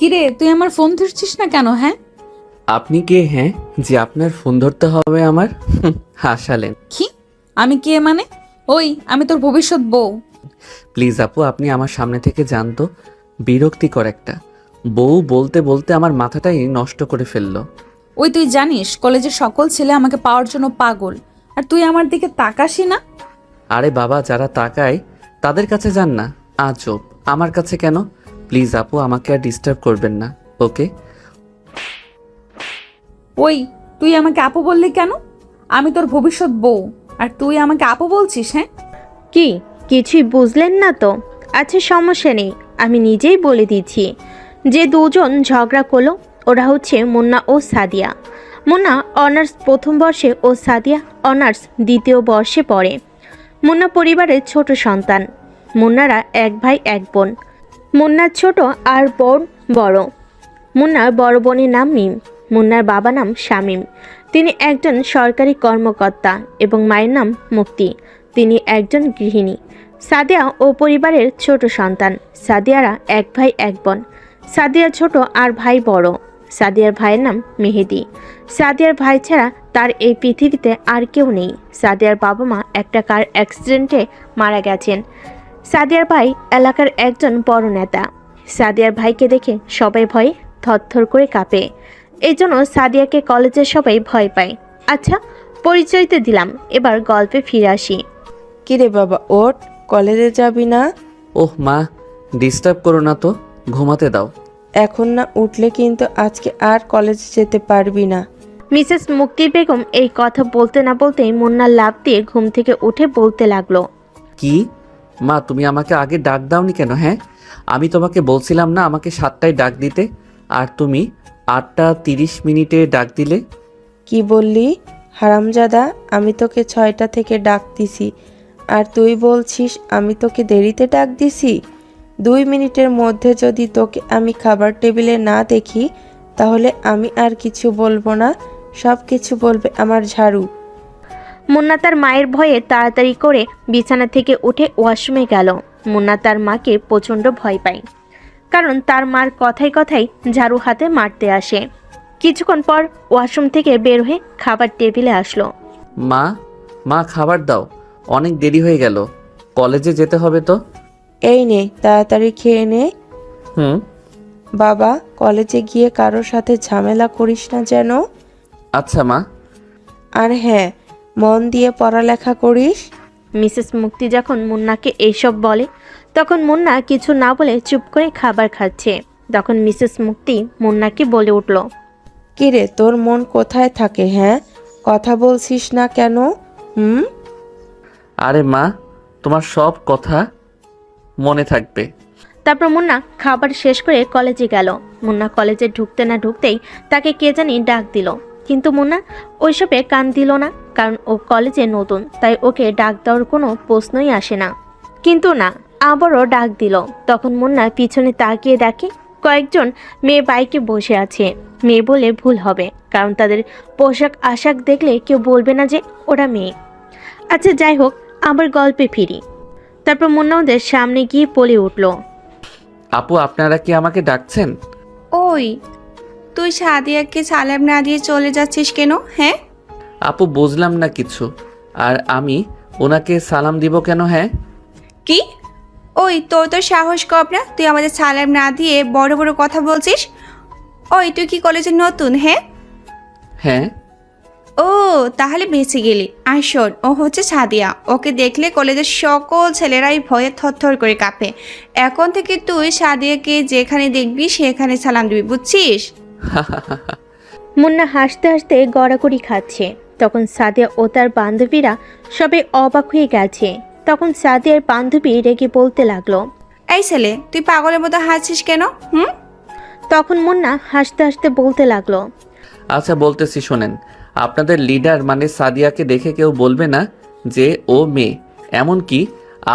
কিরে, তুই আমার ফোন ধরছিস না কেন? হ্যাঁ, আপনি কে? হ্যাঁ, যে আপনার ফোন ধরতে হবে আমার? হাসালেন। কি? আমি কে মানে? ওই, আমি তোর ভবিষ্যৎ বউ। প্লিজ আপু, আপনি আমার সামনে থেকে যান তো। বিরক্তিকর একটা বউ বলতে বলতে আমার মাথাটাই নষ্ট করে ফেললো। ওই, তুই জানিস কলেজের সকল ছেলে আমাকে পাওয়ার জন্য পাগল, আর তুই আমার দিকে তাকাসই না। আরে বাবা, যারা তাকায় তাদের কাছে যান না। আজব, আমার কাছে কেন? প্লিজ আপু, আমাকে আর ডিস্টার্ব করবেন না, ওকে? ওই, তুই আমাকে আপু বললি কেন? আমি তোর ভবিষ্যৎ বউ, আর তুই আমাকে আপু বলছিস? হ্যাঁ, কি কিছুই বুঝলেন না তো? আচ্ছা সমস্যা নেই, আমি নিজেই বলে দিচ্ছি। যে দুজন ঝগড়া করলো ওরা হচ্ছে মুন্না ও সাদিয়া। মুন্না অনার্স প্রথম বর্ষে ও সাদিয়া অনার্স দ্বিতীয় বর্ষে পড়ে। মুন্না পরিবারের ছোট সন্তান। মুন্নারা এক ভাই এক বোন। মুন্নার ছোট আর বোন বড়। মুন্নার বড় বোনের নাম মিম। মুন্নার বাবা নাম শামীম। তিনি একজন সরকারি কর্মকর্তা এবং মায়ের নাম মুক্তি। তিনি একজন গৃহিণী। সাদিয়া ও পরিবারের ছোট সন্তান। সাদিয়ারা এক ভাই এক বোন। সাদিয়া ছোট আর ভাই বড়। সাদিয়ার ভাইয়ের নাম মেহেদি। সাদিয়ার ভাই ছাড়া তার এই পৃথিবীতে আর কেউ নেই। সাদিয়ার বাবা মা একটা কার অ্যাক্সিডেন্টে মারা গেছেন। সাদিয়ার ভাই এলাকার একজন বড় নেতা। সাদিয়ার ভাইকে দেখে সবাই ভয়ে থরথর করে কাঁপে। এই জন্য সাদিয়াকে কলেজের সবাই ভয় পায়। আচ্ছা, পরিচয় তো দিলাম, এবার গল্পে ফিরে আসি। কিরে বাবা, ওঠ, কলেজে যাবি না? ওহ মা, ডিস্টার্ব করো না তো, ঘুমাতে দাও। এখন না উঠলে কিন্তু আজকে আর কলেজে যেতে পারবি না। মিসেস মুক্তি বেগম এই কথা বলতে না বলতেই মুন্না লাফ দিয়ে ঘুম থেকে উঠে বলতে লাগলো, কি? মা, তুমি আমাকে আগে ডাক দাওনি কেন? হ্যাঁ, আমি তোমাকে বলছিলাম না আমাকে 7টায় ডাক দিতে, আর তুমি 8টা 30 মিনিটে ডাক দিলে। কি বললি হারামজাদা? আমি তোকে 6টা থেকে ডাক দিছি, আর তুই বলছিস আমি তোকে দেরিতে ডাক দিছি? 2 মিনিটের মধ্যে যদি তোকে আমি খাবার টেবিলে না দেখি, তাহলে আমি আর কিছু বলবো না, সব কিছু বলবে আমার ঝাড়ু। মুন্না তার মায়ের ভয়ে তাড়াতাড়ি করে বিছানা থেকে উঠে ওয়াশরুমে গেল। মুন্না তার মাকে প্রচণ্ড ভয় পায়, কারণ তার মার কথায় কথায় ঝাড়ু হাতে মারতে আসে। কিছুক্ষণ পর ওয়াশরুম থেকে বের হয়ে খাবার টেবিলে আসলো। মা, মা খাবার দাও, অনেক দেরি হয়ে গেল, কলেজে যেতে হবে তো। এই নে, তাড়াতাড়ি খেয়ে নে। হুম। বাবা, কলেজে গিয়ে কারোর সাথে ঝামেলা করিস না যেন। আচ্ছা মা। আর হ্যাঁ, মন দিয়ে পড়ালেখা করিস। মিসেস মুক্তি যখন মুন্নাকে এইসব বলে, তখন মুন্না কিছু না বলে চুপ করে খাবার খাচ্ছে। তখন মিসেস মুক্তি মুন্নাকে বলে উঠল, কিরে, তোর মন কোথায় থাকে? হ্যাঁ, কথা বলছিস না কেন? হুম? আরে মা, তোমার সব কথা মনে থাকবে। তারপর মুন্না খাবার শেষ করে কলেজে গেল। মুন্না কলেজে ঢুকতে না ঢুকতেই তাকে কে জানি ডাক দিল, কিন্তু মুন্না ওইসবে কান দিল না, কারণ ও কলেজে নতুন, তাই ওকে ডাক দেওয়ার কোনো প্রশ্নই আসে না। কিন্তু না, আবারও ডাক দিল। তখন মুন্না পিছনে তাকিয়ে দেখে কয়েকজন মেয়ে বাইকে বসে আছে। মেয়ে বলে ভুল হবে, কারণ তাদের পোশাক আশাক দেখলে কেউ বলবে না যে ওরা মেয়ে। আচ্ছা যাই হোক, আবার গল্পে ফিরি। তারপর মুন্না ওদের সামনে গিয়ে বলে উঠল, আপু, আপনারা কি আমাকে ডাকছেন? ওই, তুই সাদিয়াকে সালাম না দিয়ে চলে যাচ্ছিস কেন? হ্যাঁ, আপু, বুঝলাম না কিছু। আর আমি ওনাকে সালাম দিব কেন? হ্যাঁ, কি? ওই, তোর তো সাহস কম না, তুই আমাদের সালাম না দিয়ে বড় বড় কথা বলছিস? ওই, তুই কি কলেজে নতুন? হ্যাঁ। হ্যাঁ। ও, তাহলে বেঁচে গেলি। আর শোন, ও হচ্ছে সাদিয়া। ওকে দেখলে কলেজের সকল ছেলেরাই ভয়ে থরথর করে কাঁপে। এখন থেকে তুই সাদিয়াকে যেখানে দেখবি সেখানে সালাম দিবি, বুঝছিস? মুন্না হাসতে হাসতে গড়াগড়ি খাচ্ছে। তখন সাদিয়া ও তার বান্ধবীরা সবে অবাক হয়ে গেছে। তখন সাদিয়ার বান্ধবী রেগে বলতে লাগলো, এই ছেলে, তুই পাগলের মতো হাসছিস কেন? হুম? তখন মুন্না হাসতে হাসতে বলতে লাগলো, আচ্ছা বলতেছি, শোনেন। আপনাদের লিডার মানে সাদিয়াকে দেখে কেউ বলবে না যে ও মেয়ে, এমনকি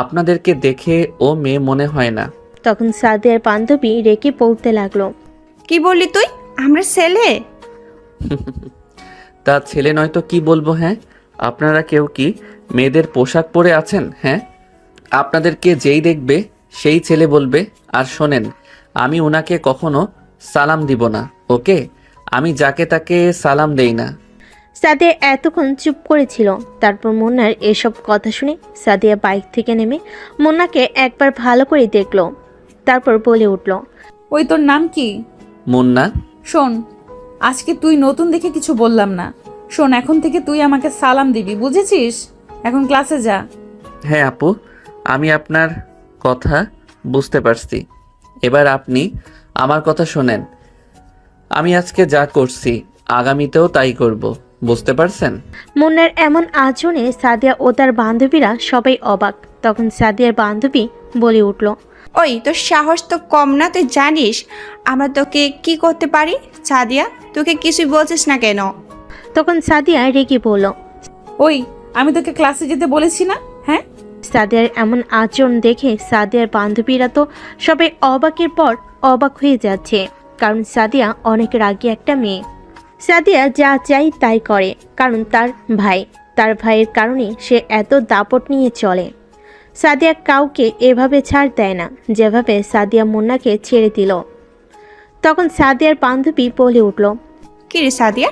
আপনাদেরকে দেখে ও মেয়ে মনে হয় না। তখন সাদিয়ার বান্ধবী রেগে বলতে লাগলো, কি বললি তুই? আমরা ছেলে? তা ছেলে নয়তো কি বলবো? হ্যাঁ, আপনারা কেউ কি মেয়েদের পোশাক পরে আছেন? হ্যাঁ, আপনাদেরকে যেই দেখবে সেই ছেলে বলবে। আর শোনেন, আমি ওনাকে কখনো সালাম দিব না, ওকে? আমি যাকে তাকে সালাম দেই না। সাদিয়া এতক্ষণ চুপ করেছিল। তারপর মুন্নার এসব কথা শুনে সাদিয়া বাইক থেকে নেমে মুন্নাকে একবার ভালো করে দেখলো। তারপর বলে উঠল, ওই তোর নাম কি? মুন্না। শোন, আজকে তুই নতুন দেখে কিছু বললাম না। শোন, এখন থেকে তুই আমাকে সালাম দিবি, বুঝেছিস? এখন ক্লাসে যা। হ্যাঁ আপু, আমি আপনার কথা বুঝতে পারছি। এবার আপনি আমার কথা শোনেন। আমি আজকে যা করছি আগামীতেও তাই করব, বুঝতে পারছেন? মুন্নার এমন আচরণে সাদিয়া ও তার বান্ধবীরা সবাই অবাক। তখন সাদিয়ার বান্ধবী বলে উঠল, ওই তোর সাহস তো কম না, তুই জানিস আমরা তোকে কি করতে পারি? সাদিয়া, তোকে কিছুই বলছিস না কেন? তখন সাদিয়া রেগে বলল, ওই, আমি তোকে ক্লাসে যেতে বলেছি না? হ্যাঁ, সাদিয়ার এমন আচরণ দেখে সাদিয়ার বান্ধবীরা তো সবাই অবাকের পর অবাক হয়ে যাচ্ছে, কারণ সাদিয়া অনেক রাগী একটা মেয়ে। সাদিয়া যা চাই তাই করে, কারণ তার ভাইয়ের কারণে সে এত দাপট নিয়ে চলে। সাদিয়া কাউকে এভাবে ছাড় দেয় না, যেভাবে সাদিয়া মুন্নাকে ছেড়ে দিল। তখন সাদিয়ার বান্ধবী বলে উঠল, কি রে সাদিয়া,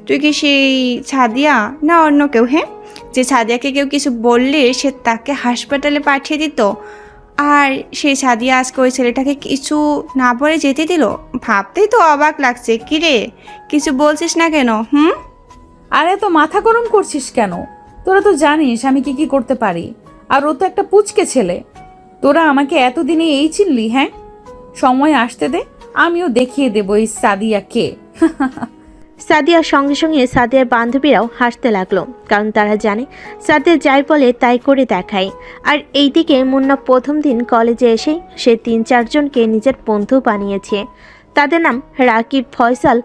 তুই কি সেই সাদিয়া না অন্য কেউ? হ্যাঁ, যে সাদিয়াকে কেউ কিছু বললে সে তাকে হাসপাতালে পাঠিয়ে দিত, আর সেই সাদিয়া আজকে ওই ছেলেটাকে কিছু না বলে যেতে দিল? ভাবতেই তো অবাক লাগছে। কি রে, কিছু বলছিস না কেন? আর এত মাথা গরম করছিস কেন? তোরা তো জানিস আমি কি কি করতে পারি, আর ও তো একটা পুচকে ছেলে। তোরা আমাকে এতদিনে এই চিনলি? হ্যাঁ, সময় আসতে দে, আমিও দেখিয়ে দেবো এই সাদিয়া কে। সাদিয়ার সঙ্গে সঙ্গে সাদিয়ার বান্ধবীরাও হাসতে লাগলো, কারণ তারা জানে সাদিয়া যাই বলে তাই করে দেখায়। আর এইদিকে মুন্না প্রথম দিন কলেজে এসে সে ৩-৪ জনকে নিজের বন্ধু বানিয়েছে। তাদের নাম রাকিব, ফয়সাল,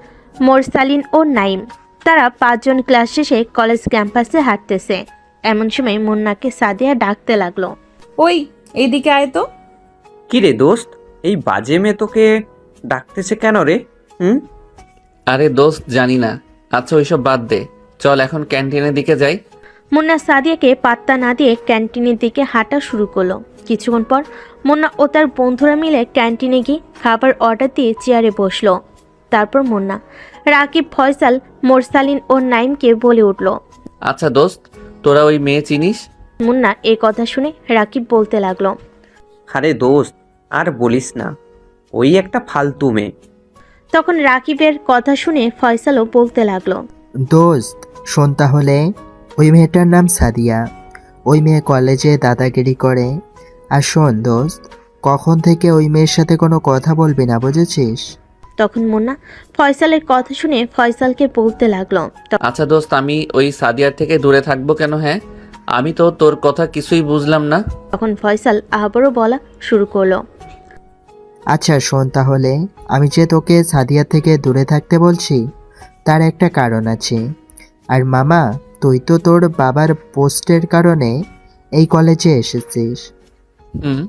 মোরসালিন ও নাইম। তারা 5 জন ক্লাস শেষে কলেজ ক্যাম্পাসে হাঁটতেছে। এমন সময় মুন্নাকে সাদিয়া ডাকতে লাগলো, ওই, এইদিকে আয় তো। কি রে দোস্ত, এই বাজে মেয়ে তোকে ডাকতেছে কেন রে? আরে দোস্ত, জানি না। আচ্ছা ওইসব বাদ দে, চল এখন ক্যান্টিনের দিকে যাই। মুন্না সাদিয়াকে পাত্তা না দিয়ে ক্যান্টিনের দিকে হাঁটা শুরু করলো। কিছুক্ষণ পর মুন্না ও তার বন্ধুরা মিলে ক্যান্টিনে গিয়ে খাবার অর্ডার দিয়ে চেয়ারে বসলো। তারপর মুন্না রাকিব, ফয়সাল, মোরসালিন ও নাইমকে বলে উঠল, আচ্ছা দোস্ত, তোরা ওই মেয়ে চিনিস? মুন্না এই কথা শুনে রাকিব বলতে লাগলো, আরে দোস্ত, আর বলিস না, ওই একটা ফালতু মেয়ে। তখন রাকিবের কথা শুনে ফয়সালও বলতে লাগলো, দোস্ত শোন তাহলে, ওই মেয়েটার নাম সাদিয়া। ওই মেয়ে কলেজে দাদাগিরি করে। আর শোন দোস্ত, কখন থেকে ওই মেয়ের সাথে কোনো কথা বলবি না, বুঝেছিস? তখন মুন্না ফয়সালের কথা শুনে ফয়সালকে বলতে লাগলো, আচ্ছা দোস্ত, আমি ওই সাদিয়ার থেকে দূরে থাকবো কেন? হ্যাঁ, আমি তো তোর কথা কিছুই বুঝলাম না। তখন ফয়সাল আবারও বলা শুরু করলো, আচ্ছা শোন তাহলে, আমি যে তোকে সাদিয়া থেকে দূরে থাকতে বলছি তার একটা কারণ আছে। আর মামা, তুই তো তোর বাবার পোস্টের কারণে এই কলেজে এসেছিস। হুম।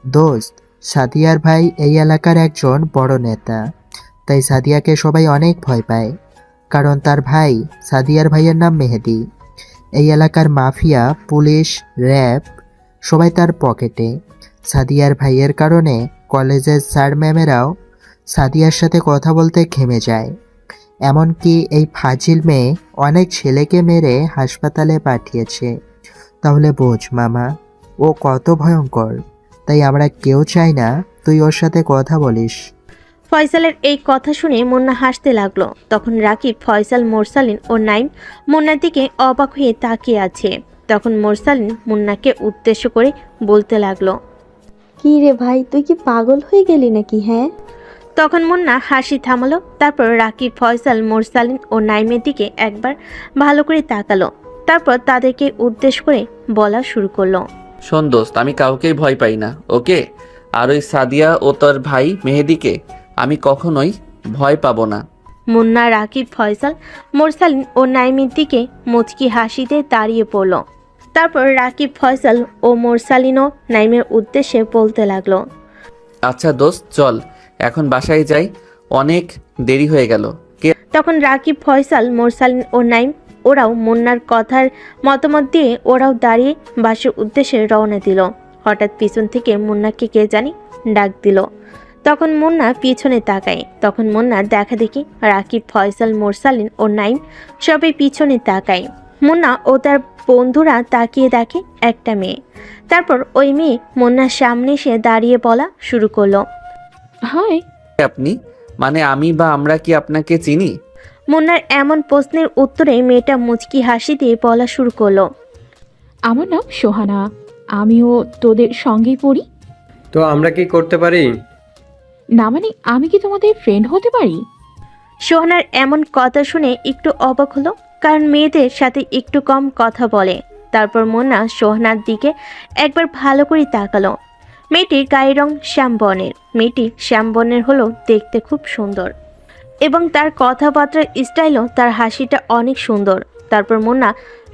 দোস্ত, সাদিয়ার ভাই এই এলাকার একজন বড় নেতা। তাই সাদিয়াকে সবাই অনেক ভয় পায়, কারণ তার ভাই, সাদিয়ার ভাইয়ের নাম মেহেদি। এই এলাকার মাফিয়া, পুলিশ, র্যাব সবাই তার পকেটে। সাদিয়ার ভাইয়ের কারণে কলেজের স্যার ম্যামেরাও সাদিয়ার সাথে কথা বলতে ঘেমে যায়। এমনকি এই ফাজিল মেয়ে অনেক ছেলেকে মেরে হাসপাতালে পাঠিয়েছে। তাহলে বোঝ মামা, ও কত ভয়ঙ্কর। তাই আমরা কেউ চাই না তুই ওর সাথে কথা বলিস। ফয়সালের এই কথা শুনে মুন্না হাসতে লাগলো। তখন রাকিব, ফয়সাল, মোরসালিন ও নাইম মুন্নার দিকে অবাক হয়ে তাকিয়ে আছে। তখন মোরসালিন মুন্নাকে উদ্দেশ্য করে বলতে লাগলো, কি রে ভাই, তুই কি পাগল হয়ে গেলি নাকি? হ্যাঁ, তখন মুন্না হাসি থামালো। তারপর রাকিব, ফয়সাল, মোরসালিন ও নাইমের দিকে একবার ভালো করে তাকালো। তারপর তাদেরকে উদ্দেশ্য করে বলা শুরু করলো, শোন দোস্ত, আমি কাউকেই ভয় পাই না, ওকে? আর ওই সাদিয়া ও তোর ভাই মেহেদিকে আমি কখনোই ভয় পাবো না। মুন্না, রাকিব, ফয়সাল, মোরসালিন ও নাইমের দিকে মুচকি হাসিতে দাঁড়িয়ে পড়ল। তারপর রাকিব, ফয়সাল ও মোরসালিন ও নাইমের উদ্দেশ্যে বলতে লাগলো, আচ্ছা দোস্ত, চল এখন বাসায় যাই, অনেক দেরি হয়ে গেল। তখন রাকিব, ফয়সাল, মোরসালিন ও নাইম ওরাও মুন্নার কথার মতামত দিয়ে ওরাও দাঁড়িয়ে বাসার উদ্দেশ্যে রওনা দিল। হঠাৎ পিছন থেকে মুন্নাকে কে জানি ডাক দিল। তখন মুন্না পিছনে তাকায়। তখন মুন্না দেখা দেখি রাকিব, ফয়সাল, মোরসালিন ও নাইম সবাই পিছনে তাকায়। মুন্না ও তার বন্ধুরা তাকিয়ে দেখে একটা মেয়ে। তারপর ওই মেয়ে মুন্নার সামনে এসে দাঁড়িয়ে বলা শুরু করলো। হাই। আপনি মানে আমি বা আমরা কি আপনাকে চিনি? মুন্নার এমন প্রশ্নের উত্তরে মেয়েটা মুচকি হাসি দিয়ে বলা শুরু করলো। আমার নাম সোহানা, আমিও তোদের সঙ্গেই পড়ি। তো আমরা কি করতে পারি? না মানে আমি কি তোমাদের ফ্রেন্ড হতে পারি? সোহানার এমন কথা শুনে একটু অবাক হলো, কারণ মেয়েদের সাথে একটু কম কথা বলে। তারপর মুন্না সোহানার দিকে একবার ভালো করে তাকালো। মেয়েটির গায়ের রং শ্যামবর্ণের। মেয়েটি শ্যামবর্ণের হলেও দেখতে খুব সুন্দর এবং তার কথাবার্তার স্টাইলও, তার হাসিটা অনেক সুন্দর। তারপর মুন্না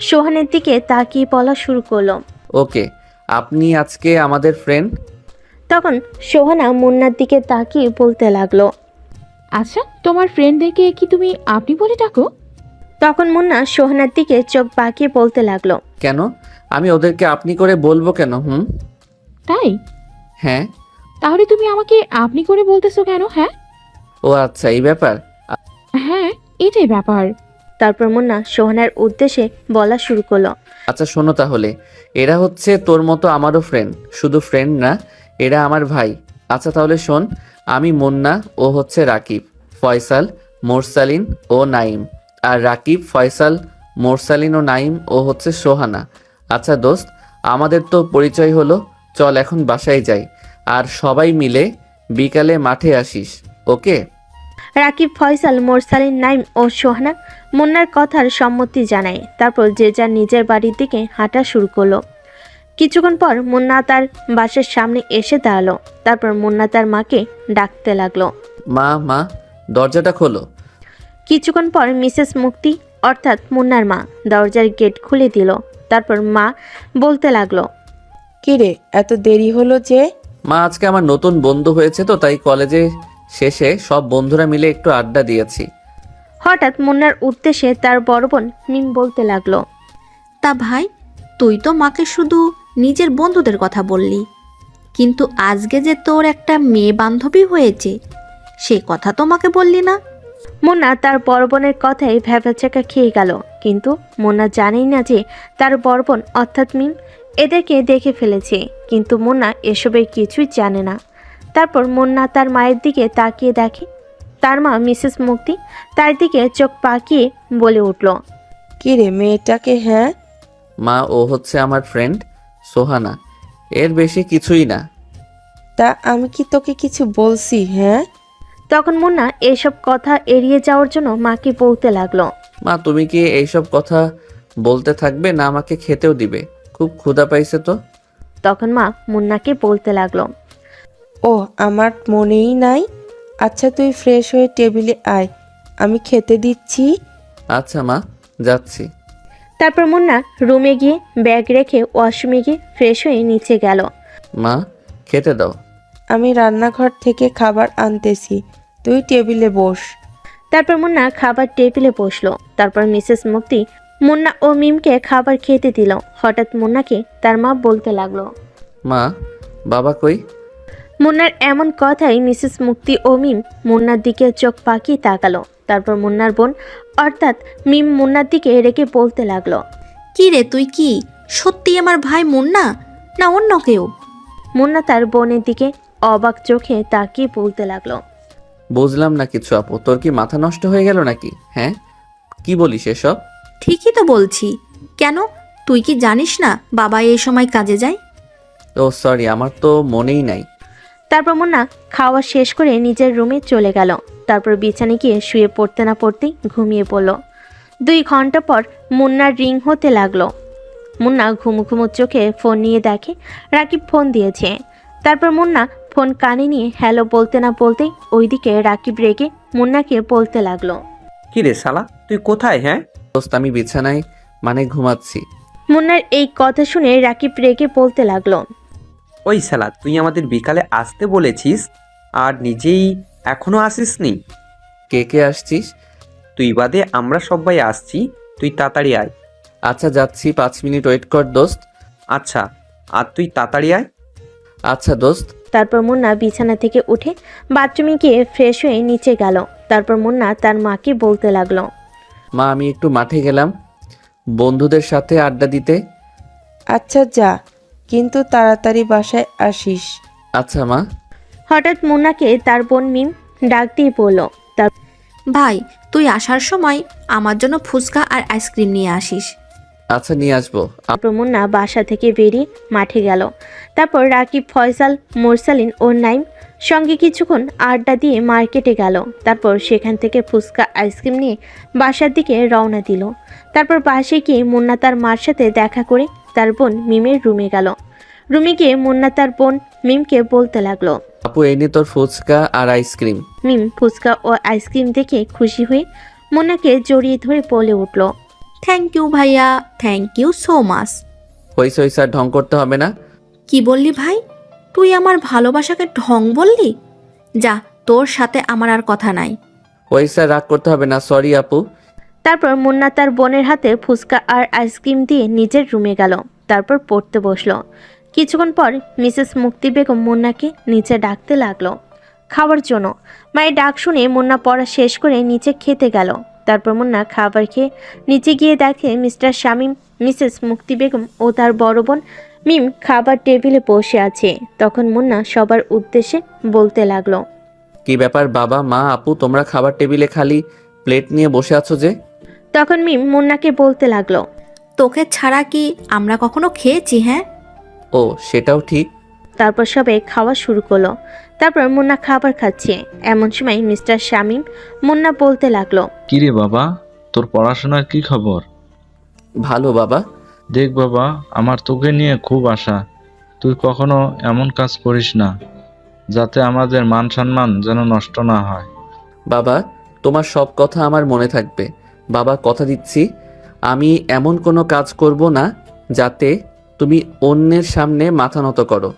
সোহানের দিকে তাকিয়ে বলা শুরু করলো। ওকে, আপনি আজকে আমাদের ফ্রেন্ড? তখন সোহানা মুন্নার দিকে তাকিয়ে বলতে লাগলো। আচ্ছা, তোমার ফ্রেন্ডদেরকে কি তুমি আপনি বলে ডাকো? তখন মুন্না সোহানার দিকে চোখ বাঁকিয়ে বলতে লাগলো। কেন? আমি ওদেরকে আপনি করে বলবো কেন? তাই? হ্যাঁ। তাহলে তুমি আমাকে আপনি করে বলতেছো কেন? হ্যাঁ। ও আচ্ছা, এই ব্যাপার। হ্যাঁ, এটাই ব্যাপার। তারপর মুন্না সোহানার উদ্দেশ্যে বলা শুরু করলো। আচ্ছা শোনো তাহলে, এরা হচ্ছে তোর মতো আমারও ফ্রেন্ড। শুধু ফ্রেন্ড না, এরা আমার ভাই। আচ্ছা তাহলে শোন, আমি মুন্না, ও হচ্ছে রাকিব, ফয়সাল, মোরসালিন ও নাইম। আর রাকিব, ফয়সাল, মোরসালিন ও নাইম ও হচ্ছে সোহানা। আচ্ছা দোস্ত, আমাদের তো পরিচয় হলো, চল এখন বাসায় যাই আর সবাই মিলে বিকালে মাঠে আসিস, ওকে? রাকিব, ফয়সাল, মোরসালিন, নাইম ও সোহানা মুন্নার কথার সম্মতি জানায়। তারপর যে যার নিজের বাড়ির দিকে হাঁটা শুরু করলো। কিছুক্ষণ পর মুন্না তার বাসার সামনে এসে দাঁড়ালো। তারপর মুন্না তার মাকে ডাকতে লাগলো। মা, মা, দরজাটা খোলো। কিছুক্ষণ পর মিসেস মুক্তি অর্থাৎ মুন্নার মা দরজার গেট খুলে দিল। তারপর মা বলতে লাগলো। কিরে, এত দেরি হলো যে? মা, আজকে আমার নতুন বন্ধু হয়েছে তো, তাই কলেজে শেষে সব বন্ধুরা মিলে একটু আড্ডা দিয়েছি। হঠাৎ মুন্নার উদ্দেশ্যে তার বড় বোন মিম বলতে লাগলো। তা ভাই, তুই তো মাকে শুধু নিজের বন্ধুদের কথা বললি, কিন্তু আজকে যে তোর একটা মেয়ে বান্ধবী হয়েছে সে কথা তো মাকে বললি না। মুন্না তার বড় বোনের কথায় ভ্যাবাচাকা খেয়ে গেল, কিন্তু মুন্না জানেই না যে তার বড় বোন অর্থাৎ মিম এদেরকে দেখে ফেলেছে, কিন্তু মুন্না এসবের কিছুই জানে না। তারপর মুন্না তার মায়ের দিকে তাকিয়ে দেখে তার মা মিসেস মুক্তি তার দিকে চোখ পাকিয়ে বলে উঠল। কিরে মেয়েটাকে? হ্যাঁ মা, ও হচ্ছে আমার ফ্রেন্ড সোহানা, এর বেশি কিছুই না। তা আমি কি তোকে কিছু বলছি? হ্যাঁ। তখন মুন্না এসব কথা এড়িয়ে যাওয়ার জন্য মাকে বলতে লাগলো। মা, তুমি কি এইসব কথা বলতে থাকবে না আমাকে খেতেও দিবে? খুব ক্ষুধা পাইছে তো। তখন মা মুন্নাকে বলতে লাগলো। ও, আমার মনেই নাই। আচ্ছা তুই ফ্রেশ হয়ে টেবিলে আয়, আমি খেতে দিচ্ছি। আচ্ছা মা, যাচ্ছি। তারপর মুন্না রুমে গিয়ে ব্যাগ রেখে ওয়াশরুমে গিয়ে ফ্রেশ হয়ে নিচে গেল। মা, খেতে দাও। আমি রান্নাঘর থেকে খাবার আনতেছি, তুই টেবিলে বস। তারপর মুন্না খাবার টেবিলে বসলো। তারপর মিসেস মুক্তি মুন্না ও মিমকে খাবার খেতে দিল। হঠাৎ মুন্নাকে তার মা বলতে লাগলো। মা, বাবা কই? মুন্নার এমন কথাই মিসেস মুক্তি ও মিম মুন্নার দিকে চোখ পাকিয়ে তাকালো। তারপর মুন্নার বোন অর্থাৎ মিম মুন্নার দিকে রেখে বলতে লাগলো। কি রে, তুই কি সত্যি আমার ভাই মুন্না, না অন্য কেউ? মুন্না তার বোনের দিকে অবাক চোখে তাকিয়ে বলতে লাগলো। বুঝলাম না কিছু আপু, তোর কি মাথা নষ্ট হয়ে গেল নাকি? হ্যাঁ, কি বলিস এসব? ঠিকই তো বলছি। কেন, তুই কি জানিস না বাবা এই সময় কাজে যায়? ও সরি, আমার তো মনেই নাই। তারপর মুন্না খাওয়া শেষ করে নিজের রুমে চলে গেল। তারপর বিছানে গিয়ে শুয়ে পড়তে না পড়তেই ঘুমিয়ে পড়ল। 2 ঘন্টা পর মুন্নার রিং হতে লাগলো। মুন্না ঘুমু ঘুমু চোখে ফোন নিয়ে দেখে রাকিব ফোন দিয়েছে। তারপর মুন্না ফোন কানে নিয়ে হ্যালো বলতে না বলতেই ওইদিকে রাকিব রেগে মুন্নাকে বলতে লাগলো। কি রে শালা, তুই কোথায়? হ্যাঁ দোস্ত, আমি বিছানায় মানে ঘুমাচ্ছি। মুন্নার এই কথা শুনে রাকিব রেগে বলতে লাগলো। ওই শালা, তুই আমাদের বিকালে আসতে বলেছিস আর নিজেই এখনো আসিসনি। কে কে আসছিস? তুই বাদে আমরা সবাই আসছি, তুই তাড়াতাড়ি আয়। আচ্ছা যাচ্ছি, 5 মিনিট ওয়েট কর দোস্ত। আচ্ছা, আর তুই তাড়াতাড়ি আয়। আচ্ছা দোস্ত। তারপর মুন্না বিছানা থেকে উঠে বাথরুমে গিয়ে ফ্রেশ হয়ে নিচে গেল। তারপর মুন্না তার মাকে বলতে লাগলো, মা আমি একটু মাঠে গেলাম বন্ধুদের সাথে আড্ডা দিতে। আচ্ছা যা, কিন্তু তাড়াতাড়ি বাসায় আসিস। আচ্ছা মা। হঠাৎ মুন্নাকে তার বোন মিম ডাক দিয়ে বলল, ভাই তুই আসার সময় আমার জন্য ফুচকা আর আইসক্রিম নিয়ে আসিস। আচ্ছা নিয়ে আসবো। তারপর মুন্না বাসা থেকে বেরিয়ে মাঠে গেল। তারপর রাকিব, ফয়সাল, মোরসালিন ও নাইম সঙ্গে কিছুক্ষণ আড্ডা দিয়ে মার্কেটে গেল। তারপর সেখান থেকে ফুচকা আইসক্রিম নিয়ে বাসার দিকে রওনা দিল। তারপর বাসে গিয়ে মুন্না তার মার সাথে দেখা করে তার বোন মিমের রুমে গেল। রুমে গিয়ে মুন্না তার বোন মিমকে বলতে লাগলো, আপু এই নে তোর ফুচকা আর আইসক্রিম। মিম ফুচকা ও আইসক্রিম দেখে খুশি হয়ে মুন্নাকে জড়িয়ে ধরে বলে উঠল, থ্যাংক ইউ ভাইয়া, থ্যাংক ইউ সো মাচ। হইছে হইছে আর ঢং করতে হবে না। কি বললি ভাই? তুই আমার ভালোবাসাকে ঢং বললি? যা, তোর সাথে আমার আর কথা নাই। হইছে আর রাগ করতে হবে না, সরি আপু। তারপর মুন্না তার বোনের হাতে ফুচকা আর আইসক্রিম দিয়ে নিজের রুমে গেল। তারপর পড়তে বসলো। কিছুক্ষণ পর মিসেস মুক্তি বেগম মুন্নাকে নিচে ডাকতে লাগলো খাওয়ার জন্য। মায়ের ডাক শুনে মুন্না পড়া শেষ করে নিচে খেতে গেল। তারপর মুন্না খাবার খেয়ে নিচে গিয়ে দেখে মিস্টার শামীম, মিসেস মুক্তি বেগম ও তার বড় বোন মিম খাবার টেবিলে বসে আছে। তখন মুন্না সবার উদ্দেশ্যে বলতে লাগলো, কি ব্যাপার বাবা, মা, আপু তোমরা খাবার টেবিলে খালি প্লেট নিয়ে বসে আছো যে? তখন মিম মুন্নাকে বলতে লাগলো, তোকে ছাড়া কি আমরা কখনো খেয়েছি? হ্যাঁ। ও সেটাও ঠিক। তারপর সবাই খাওয়া শুরু করলো। তারপর মুন্না খাবার খাচ্ছে। এমন সময় মিস্টার শামীম মুন্না বলতে লাগলো, কিরে বাবা, তোর পড়াশোনার কি খবর? ভালো বাবা। দেখ বাবা, আমার তোকে নিয়ে খুব আশা। তুই কখনো এমন কাজ করিস না যাতে আমাদের মান সম্মান যেন নষ্ট না হয়। বাবা তোমার সব কথা আমার মনে থাকবে। বাবা কথা দিচ্ছি আমি এমন কোনো কাজ করব না যাতে তুমি অন্যের সামনে মাথা নত করো।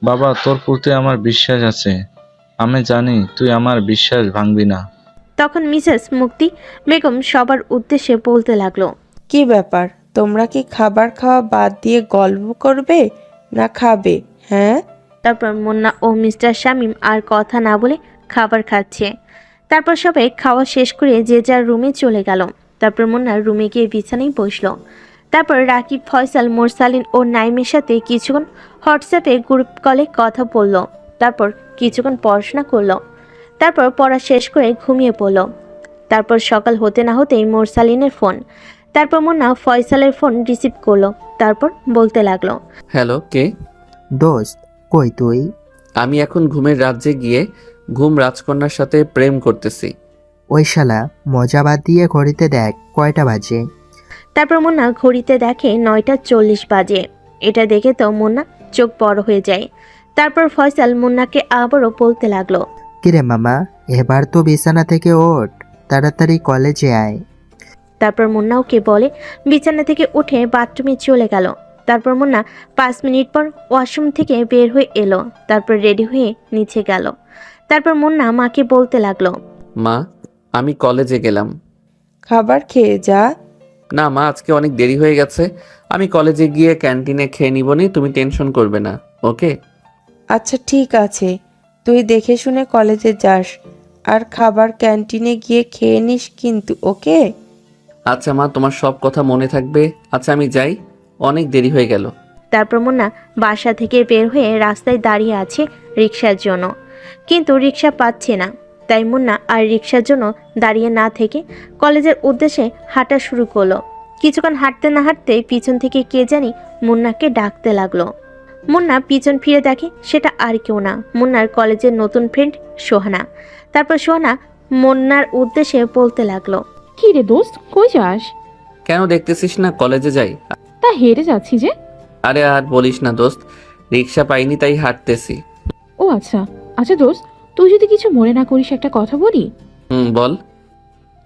বাবা তোর প্রতি আমার বিশ্বাস আছে, আমি জানি তুই আমার বিশ্বাস ভাঙবি না। তখন মিসেস মুক্তি বেগম সবার উদ্দেশ্যে বলতে লাগলো, কি ব্যাপার, তোমরা কি খাবার খাওয়া বাদ দিয়ে গল্প করবে না খাবে? হ্যাঁ। তারপর মুন্না ও মিস্টার শামীম আর কথা না বলে খাবার খাচ্ছে। তারপর সবাই খাওয়া শেষ করে যে যার রুমে চলে গেল। তারপর মুন্না রুমে গিয়ে বিছানায় বসলো। তারপর রাকিব, ফয়সাল, মোরসালিন ও নাইমের সাথে কিছুক্ষণ হোয়াটসঅ্যাপে গ্রুপ কলে কথা বলল। তারপর কিছুক্ষণ পড়াশোনা করলো। তারপর পড়া শেষ করে ঘুমিয়ে পড়ল। তারপর সকাল হতে না হতেই মোরসালিনের ফোন। তারপর মুন্না ফয়সালের ফোন রিসিভ করলো। তারপর বলতে লাগলো, হ্যালো, কে? দোস্ত কই তুই? আমি এখন ঘুমের রাজ্যে গিয়ে ঘুম রাজকন্যার সাথে প্রেম করতেছি। ওই শালা মজা বাদ দিয়ে ঘড়িতে দেখ কয়টা বাজে। তারপর মুন্না ঘড়িতে দেখে 9:40 বাজে। এটা দেখে তো মুন্না চোখ বড় হয়ে যায়। তারপর ফয়সাল মুন্নাকে আবারও বলতে লাগলো, কিরে মামা, এবার তো বিছানা থেকে ওঠ, তাড়াতাড়ি কলেজে আয়। তারপর মুন্না ওকে বলে বিছানা থেকে উঠে বাথরুমে চলে গেল। তারপর মুন্না 5 মিনিট পর ওয়াশরুম থেকে বের হয়ে এলো। তারপর রেডি হয়ে নিচে গেল। তারপর মুন্না মাকে বলতে লাগলো, মা আমি কলেজে গেলাম। খাবার খেয়ে যা। না মা, আজকে অনেক দেরি হয়ে গেছে, আমি কলেজে গিয়ে ক্যান্টিনে খেয়ে নিবনি, তুমি টেনশন করবে না, ওকে? আচ্ছা ঠিক আছে, তুই দেখে শুনে কলেজে যাস আর খাবার ক্যান্টিনে গিয়ে খেয়ে নিস কিন্তু, ওকে? আচ্ছা মা, তোমার সব কথা মনে থাকবে। আচ্ছা আমি যাই, অনেক দেরি হয়ে গেল। তারপর মুন্না বাসা থেকে বের হয়ে রাস্তায় দাঁড়িয়ে আছে রিক্সার জন্য, কিন্তু রিক্সা পাচ্ছে না। তাই মুন্না আর রিক্সার জন্য দাঁড়িয়ে না থেকে কলেজের উদ্দেশ্যে হাঁটা শুরু করলো। কিছুক্ষণ হাঁটতে না হাঁটতে পিছন থেকে কে জানি মুন্নাকে ডাকতে লাগলো। মুন্না পিছন ফিরে দেখে সেটা আর কেউ না, মুন্নার কলেজের নতুন ফ্রেন্ড সোহানা। তারপর সোহানা মুন্নার উদ্দেশ্যে বলতে লাগলো, কি রে দোস্ত, কই যাস? কেন দেখতেছিস না কলেজে যাই? তা হেঁটে যাচ্ছি যে। আরে আর বলিস না দোস্ত, রিক্সা পাইনি তাই হাঁটতেছি। ও আচ্ছা আচ্ছা দোস্ত, তুই যদি কিছু মনে না করিস একটা কথা বলি। বল।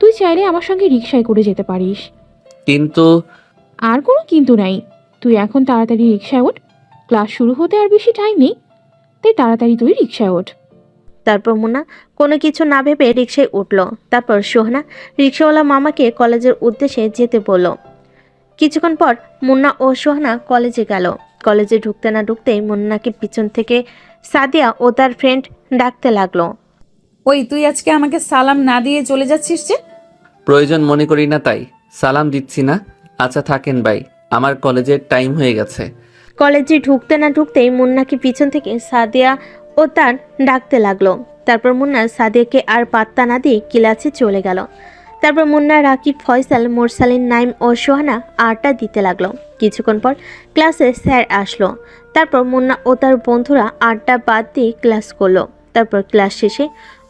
তুই চাইলে আমার সঙ্গে রিক্সায় করে যেতে পারিস। কিন্তু আর কোনো কিন্তু নাই, তুই এখন তাড়াতাড়ি রিক্সায় ওঠ, ক্লাস শুরু হতে আর বেশি টাইম নেই, তাই তাড়াতাড়ি তুই রিক্সায় ওঠ। তারপর মুন্না কোনো কিছু না ভেবে রিক্সায় উঠল। তারপর সোহানা রিক্সাওয়ালা মামাকে কলেজের উদ্দেশ্যে যেতে বলল। কিছুক্ষণ পর মুন্না ও সোহানা কলেজে গেল। কলেজে ঢুকতে না ঢুকতেই মুন্নাকে পিছন থেকে সাদিয়া ও তার ফ্রেন্ড ডাকতে লাগলো। ওই তুই আজকে আমাকে সালাম না দিয়ে চলে যাচ্ছিস যে? প্রয়োজন মনে করি না তাই সালাম দিচ্ছি না। আচ্ছা থাকেন ভাই, আমার কলেজের টাইম হয়ে গেছে। কলেজে ঢুকতে না ঢুকতেই মুন্নাকে পিছন থেকে সাদিয়া ও তার ডাকতে লাগলো। তারপর মুন্না সাদিয়াকে আর পাত্তা না দিয়ে ক্লাসে চলে গেল। তারপর মুন্না, রাকিব, ফয়সাল, মোরসালিন, নাইম ও সোহানা আড্ডা দিতে লাগলো। কিছুক্ষণ পর ক্লাসে স্যার আসলো। তারপর মুন্না ও তার বন্ধুরা আড্ডা বাদ দিয়ে ক্লাস করলো। তারপর ক্লাস শেষে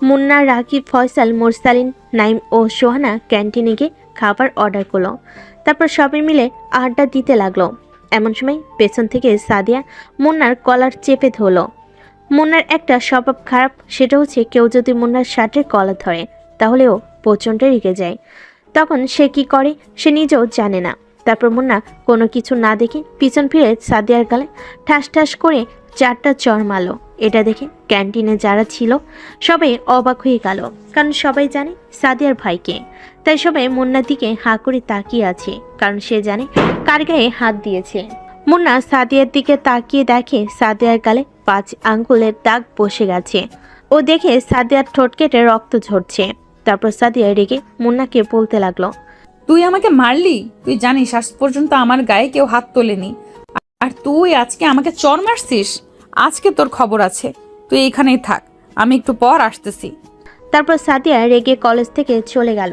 মুন্না, রাকিব, ফয়সাল, মোরসালিন, নাইম ও সোহানা ক্যান্টিনে গিয়ে খাবার অর্ডার করলো। তারপর সবাই মিলে আড্ডা দিতে লাগলো। এমন সময় পেছন থেকে সাদিয়া মুন্নার কলার চেপে ধরলো। মুন্নার একটা স্বভাব খারাপ, সেটা হচ্ছে কেউ যদি মুন্নার শার্টের কলার ধরে তাহলেও প্রচণ্ড রেগে যায়। তখন সে কি করে সে নিজেও জানে না। তারপর মুন্না কোনো কিছু না দেখে পিছন ফিরে সাদিয়ার গালে ঠাস ঠাস করে 4টা চড় মারল। এটা দেখে ক্যান্টিনে যারা ছিল সবাই অবাক হয়ে গেল, কারণ সবাই জানে সাদিয়ার ভাইকে। তাই সবাই মুন্নার দিকে হাঁ করে তাকিয়ে আছে, কারণ সে জানে কার গায়ে হাত দিয়েছে। মুন্না সাদিয়ার দিকে তাকিয়ে দেখে সাদিয়ার গালে 5 আঙ্গুলের দাগ বসে গেছে। ও দেখে সাদিয়ার ঠোঁট কেটে রক্ত ঝরছে। তারপর সাদিয়া রেগে মুন্নাকে বলতে লাগলো, তুই আমাকে মারলি? তুই জানিস আজ পর্যন্ত আমার গায়ে কেউ হাত তোলেনি, আর তুই আজকে আমাকে চড় মারছিস? আজকে তোর খবর আছে, তুই এখানেই থাক, আমি একটু পর আসতেছি। তারপর সাদিয়া রেগে কলেজ থেকে চলে গেল।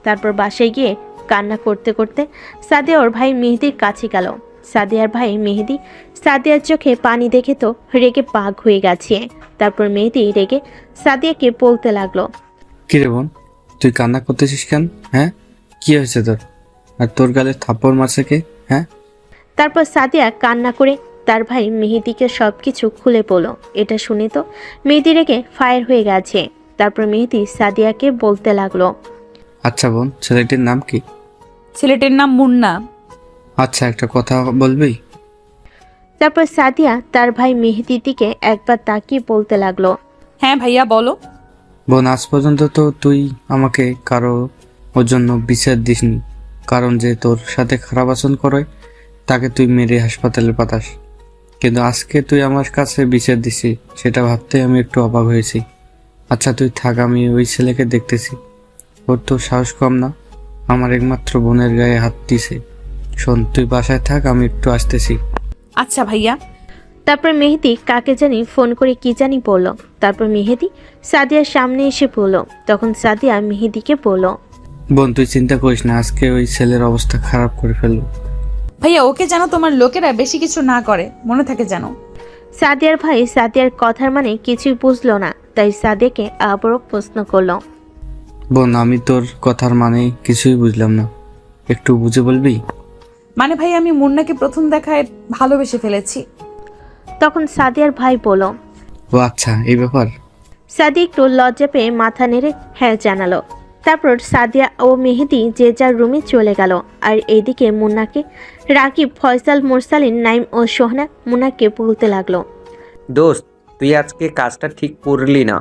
তারপর বাসায় গিয়ে কান্না করতে করতে সাদিয়া ওর ভাই মেহেদির কাছে গেল। সাদিয়ার ভাই মেহেদি সাদিয়ার চোখে পানি দেখে তো রেগে পাগ হয়ে গেছে। তারপর মেহেদি রেগে সাদিয়াকে বলতে লাগলো, কিরে বোন, তুই কান্না করতেছিস কেন? হ্যাঁ, কি হয়েছে তোর? আর তোর গালে থাপ্পড় মারছে কে? হ্যাঁ। তারপর সাদিয়া কান্না করে তার ভাই মেহেদিকে সবকিছু খুলে বলল। এটা শুনে তো মেহেদি রেগে ফায়ার হয়ে গেছে। তারপর মেহেদি সাদিয়াকে বলতে লাগলো, আচ্ছা বোন, ছেলেটির নাম কি? ছেলেটির নাম মুন্না। আচ্ছা, একটা কথা বলবি? তারপর সাদিয়া তার ভাই মেহেদির দিকে একবার তাকিয়ে বলতে লাগলো, হ্যাঁ ভাইয়া বলো। বোন, আজ পর্যন্ত তো তুই আমাকে কারো ওর জন্য বিচার দিসনি, কারণ যে তোর সাথে খারাপ আচরণ করে তাকে তুই মেরে হাসপাতালে পাঠাস, কিন্তু আজকে তুই আমার কাছে বিচার দিছি, সেটা ভাবতে আমি একটু অবাক হয়েছি। আচ্ছা তুই থাক, আমি ওই ছেলেকে দেখতেছি। ওর তো সাহস কম না, আমার একমাত্র বোনের গায়ে হাত দিছে। শোন, তুই বাসায় থাক, আমি একটু আসতেছি। আচ্ছা ভাইয়া। তারপর মেহেদি কাকে জানি ফোন করে কি জানি বলল। তারপর মেহেদি সাদিয়ার সামনে এসে পড়ল। তখন সাদিয়া মেহেদিকে বলল, বোন তুই চিন্তা করিস না, আজকে ওই ছেলের অবস্থা খারাপ করে ফেলবো। ভাইয়া ওকে যেন তোমার লোকেরা বেশি কিছু না করে, মনে থাকে যেন। সাদিয়ার ভাই সাদিয়ার কথার মানে কিছুই বুঝলো না, তাই সাদিয়াকে আবারও প্রশ্ন করলো, বোন আমি তোর কথার মানে কিছুই বুঝলাম না, একটু বুঝে বলবি? মানে ভাই আমি মুন্নাকে প্রথম দেখায় ভালোবেসে ফেলেছি। তখন সাদিয়ার ভাই বলল, ও আচ্ছা, এই ব্যাপার। সাদিয়া একটু লজ্জা পেয়ে মাথা নেড়ে হ্যাঁ জানালো। তারপর সাদিয়া ও মেহেদি যে যার রুমে চলে গেল। আর এইদিকে মুন্নাকে রাকিব, ফয়সাল, মোরসালিন, নাইম ও সোহানা মুন্নাকে বলতে লাগলো, দোস্ত তুই আজকে কাজটা ঠিক করলি না।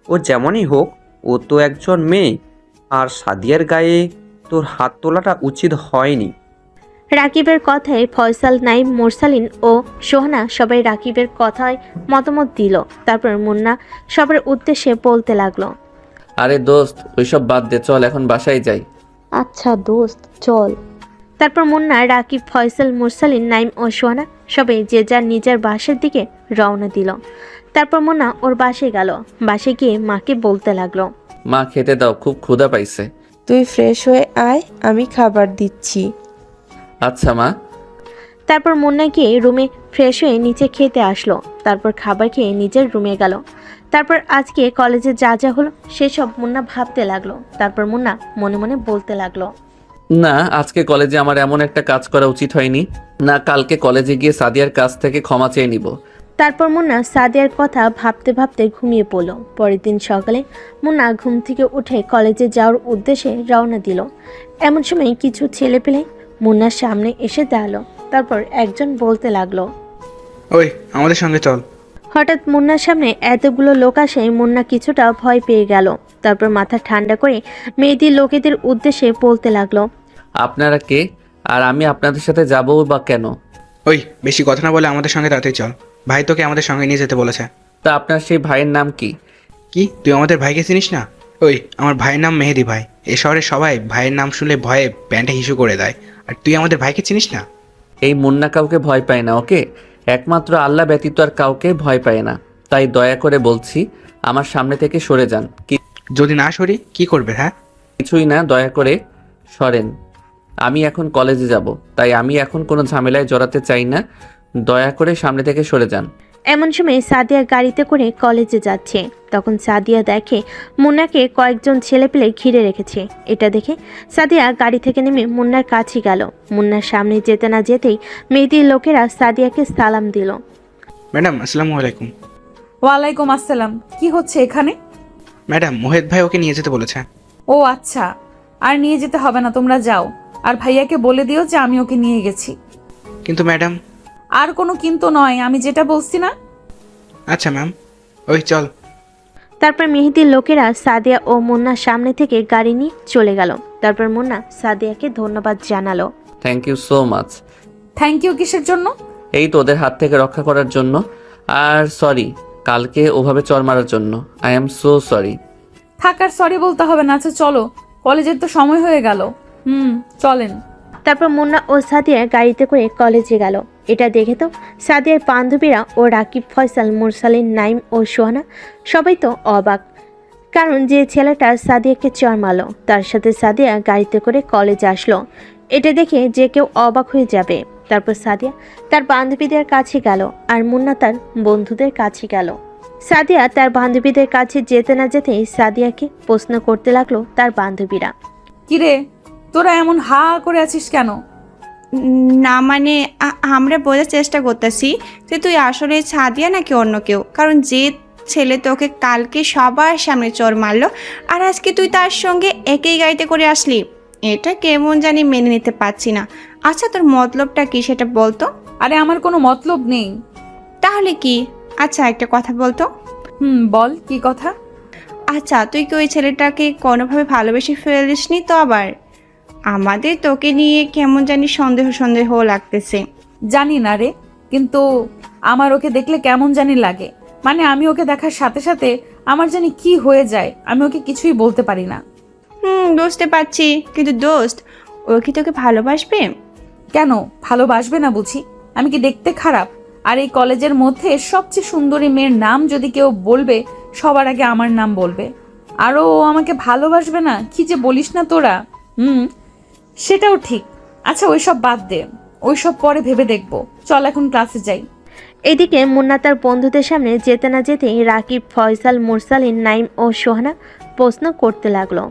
ও যেমনই হোক, ও তো একজন মেয়ে, আর সাদিয়ার গায়ে তোর হাত তোলাটা উচিত হয়নি। রাকিবের কথায় ফয়সাল, নাইম, মোরসালিন ও সোহানা সবাই রাকিবের কথায় মতামত দিল। তারপর মুন্না সবার উদ্দেশ্যে বলতে লাগলো, আরে দোস্ত ওইসব বাদ দে, চল এখন বাসায় যাই। আচ্ছা দোস্ত চল। তারপর মুন্না, রাকিব, ফয়সাল, মোরসালিন, নাইম ও সোহানা সবাই যে যার নিজের বাসার দিকে রওনা দিল। তারপর মুন্না ওর বাসায় গেল। বাসায় গিয়ে মাকে বলতে লাগলো, মা খেতে দাও, খুব ক্ষুধা পাইছে। তুই ফ্রেশ হয়ে আয়, আমি খাবার দিচ্ছি। আচ্ছা মা। তারপর মুন্না গিয়ে রুমে ফ্রেশ হয়ে নিচে খেতে আসলো। তারপর খাবার খেয়ে নিজের রুমে গেল। তারপর আজকে কলেজে যা যা হলো সেসব মুন্না ভাবতে লাগলো। তারপর মুন্না মনে মনে বলতে লাগলো, না আজকে কলেজে আমার এমন একটা কাজ করা উচিত হয়নি, না কালকে কলেজে গিয়ে সাদিয়ার কাছ থেকে ক্ষমা চেয়ে নিব। তারপর মুন্না সাদিয়ার কথা ভাবতে ভাবতে ঘুমিয়ে পড়ল। পরের দিন সকালে মুন্না ঘুম থেকে উঠে কলেজে যাওয়ার উদ্দেশ্যে রওনা দিল। এমন সময় কিছু ছেলেপেলে মুন্নার সামনে এসে দাঁড়ালো। তারপর একজন বলতে লাগলো, ওই আমাদের সঙ্গে চল। হঠাৎ মুন্নার সামনে এতগুলো লোক আসে মুন্না কিছুটা ভয় পেয়ে গেল। তারপর মাথা ঠান্ডা করে মেয়েদের লোকেদের উদ্দেশ্যে বলতে লাগলো, আপনারা কে, আর আমি আপনাদের সাথে যাবো বা কেন? ওই বেশি কথা না বলে আমাদের সঙ্গে তাড়াতাড়ি চল, ভাই তোকে আমাদের সঙ্গে নিয়ে যেতে বলেছে। তা আপনার সেই ভাইয়ের নাম কি? কি তুই আমাদের ভাইকে চিনিস না? ওই আমার ভাইয়ের নাম মেহেদি ভাই। এ শহরে সবাই ভাইয়ের নাম শুনলে ভয়ে প্যান্টে হিসু করে দেয়, আর তুই আমাদের ভাইকে চিনিস না? এই মুন্না কাউকে ভয় পায় না, ওকে? একমাত্র আল্লাহ ব্যতীত আর কাউকে ভয় পায় না। তাই দয়া করে বলছি, আমার সামনে থেকে সরে যান। যদি না সরি কি করবে? হ্যাঁ, কিছুই না, দয়া করে সরেন। আমি এখন কলেজে যাব, তাই আমি এখন কোনো ঝামেলায় জড়াতে চাই না। দয়া করে সামনে থেকে সরে যান। এমন সময় সাদিয়া গাড়িতে করে কলেজে যাচ্ছে। তখন সাদিয়া দেখে মুন্নাকে কয়েকজন ছেলেপেলে ঘিরে রেখেছে। এটা দেখে সাদিয়া গাড়ি থেকে নেমে মুন্নার কাছে গেল। মুন্নার সামনে যেতে না যেতেই মেয়েদের লোকেরা সাদিয়াকে সালাম দিল। ম্যাডাম আসসালামু আলাইকুম। ওয়ালাইকুম আসসালাম। কি হচ্ছে এখানে? ম্যাডাম মোহিত ভাই ওকে নিয়ে যেতে বলেছে। ও আচ্ছা, আর নিয়ে যেতে হবে না, তোমরা যাও। আর ভাইয়াকে বলে দিও যে আমি ওকে নিয়ে গেছি। কিন্তু ম্যাডাম। আর কোনো কিন্তু নয়, আমি যেটা বলছি না। আচ্ছা ম্যাম, ওই চল। তারপর মেহেদির লোকেরা সাদিয়া ও মুন্নার সামনে থেকে গাড়ি নিয়ে চলে গেল। তারপর মুন্না সাদিয়াকে ধন্যবাদ জানালো। Thank you so much. Thank you কিসের জন্য? এই তো ওদের হাত থেকে রক্ষা করার জন্য। আর সরি কালকে ওভাবে চর মারার জন্য। I am so sorry. থাকার সরি বলতে হবে না। আচ্ছা চলো, কলেজের তো সময় হয়ে গেল। চলেন। তারপর মুন্না ও সাদিয়া গাড়িতে করে কলেজে গেল। এটা দেখে তো সাদিয়ার বান্ধবীরা ও রাকিব, ফয়সাল, মুরসালিন, নাইম ও সোহানা সবাই তো অবাক। কারণ যে ছেলেটা সাদিয়াকে চর মারলো তার সাথে সাদিয়া গাড়িতে করে কলেজে আসলো। এটা দেখে যে কেউ অবাক হয়ে যাবে। তারপর সাদিয়া তার বান্ধবীদের কাছে গেল আর মুন্না তার বন্ধুদের কাছে গেল। সাদিয়া তার বান্ধবীদের কাছে যেতে না যেতেই সাদিয়াকে প্রশ্ন করতে লাগলো তার বান্ধবীরা। কিরে, তোরা এমন হা করে আছিস কেন? না মানে আমরা বোঝার চেষ্টা করতেছি যে তুই আসলে সাদিয়া নাকি অন্য কেউ। কারণ যে ছেলে তোকে কালকে সবার সামনে চোর মারলো আর আজকে তুই তার সঙ্গে একই গাড়িতে করে আসলি, এটা কেমন জানি মেনে নিতে পারছি না। আচ্ছা তোর মতলবটা কি সেটা বলতো? আরে আমার কোনো মতলব নেই। তাহলে কি? আচ্ছা একটা কথা বলতো। বল, কি কথা? আচ্ছা তুই কি ওই ছেলেটাকে কোনোভাবে ভালোবেসে ফেলিসনি তো? আবার আমাদের তোকে নিয়ে কেমন জানি সন্দেহ সন্দেহ লাগতেছে। জানি না রে, কিন্তু আমার ওকে দেখলে কেমন জানি লাগে। মানে আমি ওকে দেখার সাথে সাথে আমার জানি কি হয়ে যায়, আমি ওকে কিছুই বলতে পারি না। বুঝতে পারছি, কিন্তু দোস্ত ও কি তোকে ভালোবাসবে? কেন ভালোবাসবে না বুঝি? আমি কি দেখতে খারাপ? আর এই কলেজের মধ্যে সবচেয়ে সুন্দরী মেয়ের নাম যদি কেউ বলবে, সবার আগে আমার নাম বলবে। আরও ও আমাকে ভালোবাসবে না? কি যে বলিস না তোরা। সেটাও ঠিক। আচ্ছা ওইসব বাদ দে, ওইসব পরে ভেবে দেখবো। চল এখন ক্লাসে যাই। এদিকে মুন্না তার বন্ধুদের সামনে যেতে না যেতেই রাকিব, ফয়সাল, মুরসালিন, নাইম ও সোহানা প্রশ্ন করতে লাগলো।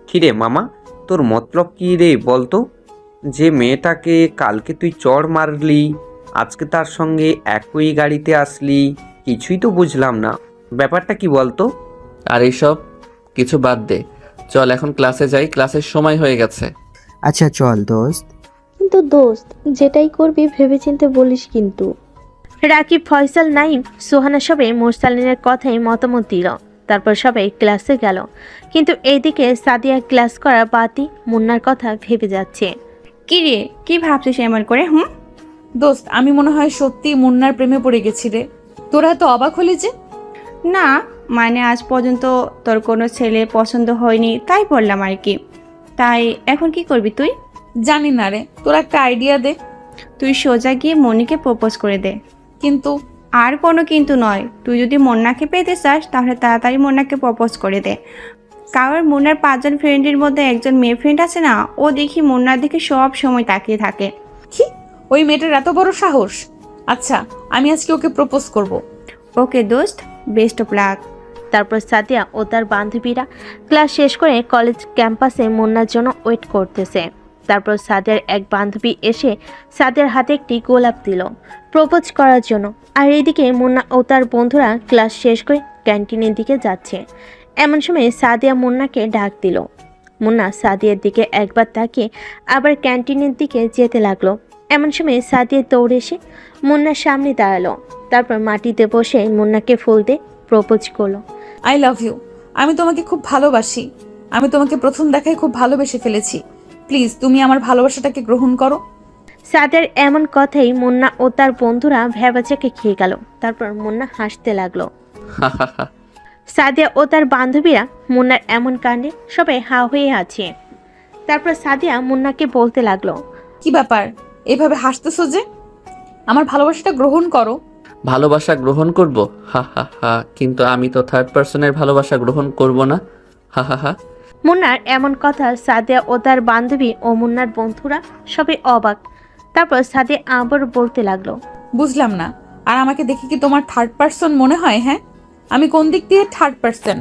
কিরে মামা, তোর মতলব কি রে বলতো? যে মেয়েটাকে কালকে তুই চড় মারলি, আজকে তার সঙ্গে একই গাড়িতে আসলি, কিছুই তো বুঝলাম না। ব্যাপারটা কি বলতো? আর এইসব কিছু বাদ দে, চল এখন ক্লাসে যাই, ক্লাসের সময় হয়ে গেছে। আচ্ছা চল দোস্ত। কিন্তু দোস্ত, যেটাই করবি ভেবেচিন্তে বলিস কিন্তু। রাকিব, ফয়সাল, নাইম, সোহানা সবাই মুরসালিনের কথাই মতামত দিল। তারপর সবাই ক্লাসে গেল। কিন্তু এইদিকে সাদিয়া ক্লাস করা বাদই মুন্নার কথা ভেবে যাচ্ছে। কি রে, কি ভাবছিস এমন করে? দোস্ত, আমি মনে হয় সত্যি মুন্নার প্রেমে পড়ে গেছি রে। তোরা তো অবাক হলি যে। না মানে আজ পর্যন্ত তোর কোনো ছেলে পছন্দ হয়নি তাই বললাম আর কি। তাই এখন কি করবি তুই? জানি না রে, তোর একটা আইডিয়া দে। তুই সোজা গিয়ে মনিকে প্রপোজ করে দে। কিন্তু? আর কোনো কিন্তু নয়, তুই যদি মুন্নাকে পেতে চাস তাহলে তাড়াতাড়ি মুন্নাকে প্রপোজ করে দে। কারণ মুন্নার 5 জন ফ্রেন্ডের মধ্যে একজন মেয়ে ফ্রেন্ড আছে না, ও দেখি মুন্নার দিকে সব সময় তাকিয়ে থাকে। কি? ওই মেয়েটার এত বড় সাহস? আচ্ছা আমি আজকে ওকে প্রপোজ করব। ওকে দোস্ত, বেস্ট অফ লাক। তারপর সাদিয়া ও তার বান্ধবীরা ক্লাস শেষ করে কলেজ ক্যাম্পাসে মুন্নার জন্য ওয়েট করতেছে। তারপর সাদিয়ার এক বান্ধবী এসে সাদিয়ার হাতে একটি গোলাপ দিল প্রপোজ করার জন্য। আর এইদিকে মুন্না ও তার বন্ধুরা ক্লাস শেষ করে ক্যান্টিনের দিকে যাচ্ছে। এমন সময় সাদিয়া মুন্নাকে ডাক দিল। মুন্না সাদিয়ার দিকে একবার তাকিয়ে আবার ক্যান্টিনের দিকে যেতে লাগলো। এমন সময় সাদিয়া দৌড়ে এসে মুন্নার সামনে দাঁড়ালো। তারপর মাটিতে বসে মুন্নাকে ফুল দিয়ে প্রপোজ করলো। I love you. আমি তোমাকে খুব ভালোবাসি। আমি তোমাকে প্রথম দেখায় খুব ভালোবেসে ফেলেছি। প্লিজ তুমি আমার ভালোবাসাটাকে গ্রহণ করো। সাদিয়ার এমন কথাই মুন্না ও তার বন্ধুরা ভ্যাবাচাকে খেয়ে গেল। তারপর মুন্না হাসতে লাগলো। সাদিয়া ও তার বান্ধবীরা মুন্নার এমন কাণ্ডে সবাই হা হয়ে আছে। তারপর সাদিয়া মুন্নাকে বলতে লাগলো, কি ব্যাপার, এভাবে হাসতেছো যে? আমার ভালোবাসাটা গ্রহণ করো। ভালোবাসা গ্রহণ করব? হা হা হা, কিন্তু আমি তো থার্ড পার্সনের ভালোবাসা গ্রহণ করব না। হা হা হা। মুন্নার এমন কথা সাদিয়া ও তার বান্ধবী ও মুন্নার বন্ধুরা সবাই অবাক। তারপর সাদিয়া আবার বলতে লাগলো, বুঝলাম না, আর আমাকে দেখে কি তোমার থার্ড পার্সন মনে হয়? হ্যাঁ, আমি কোন দিক দিয়ে থার্ড পার্সন?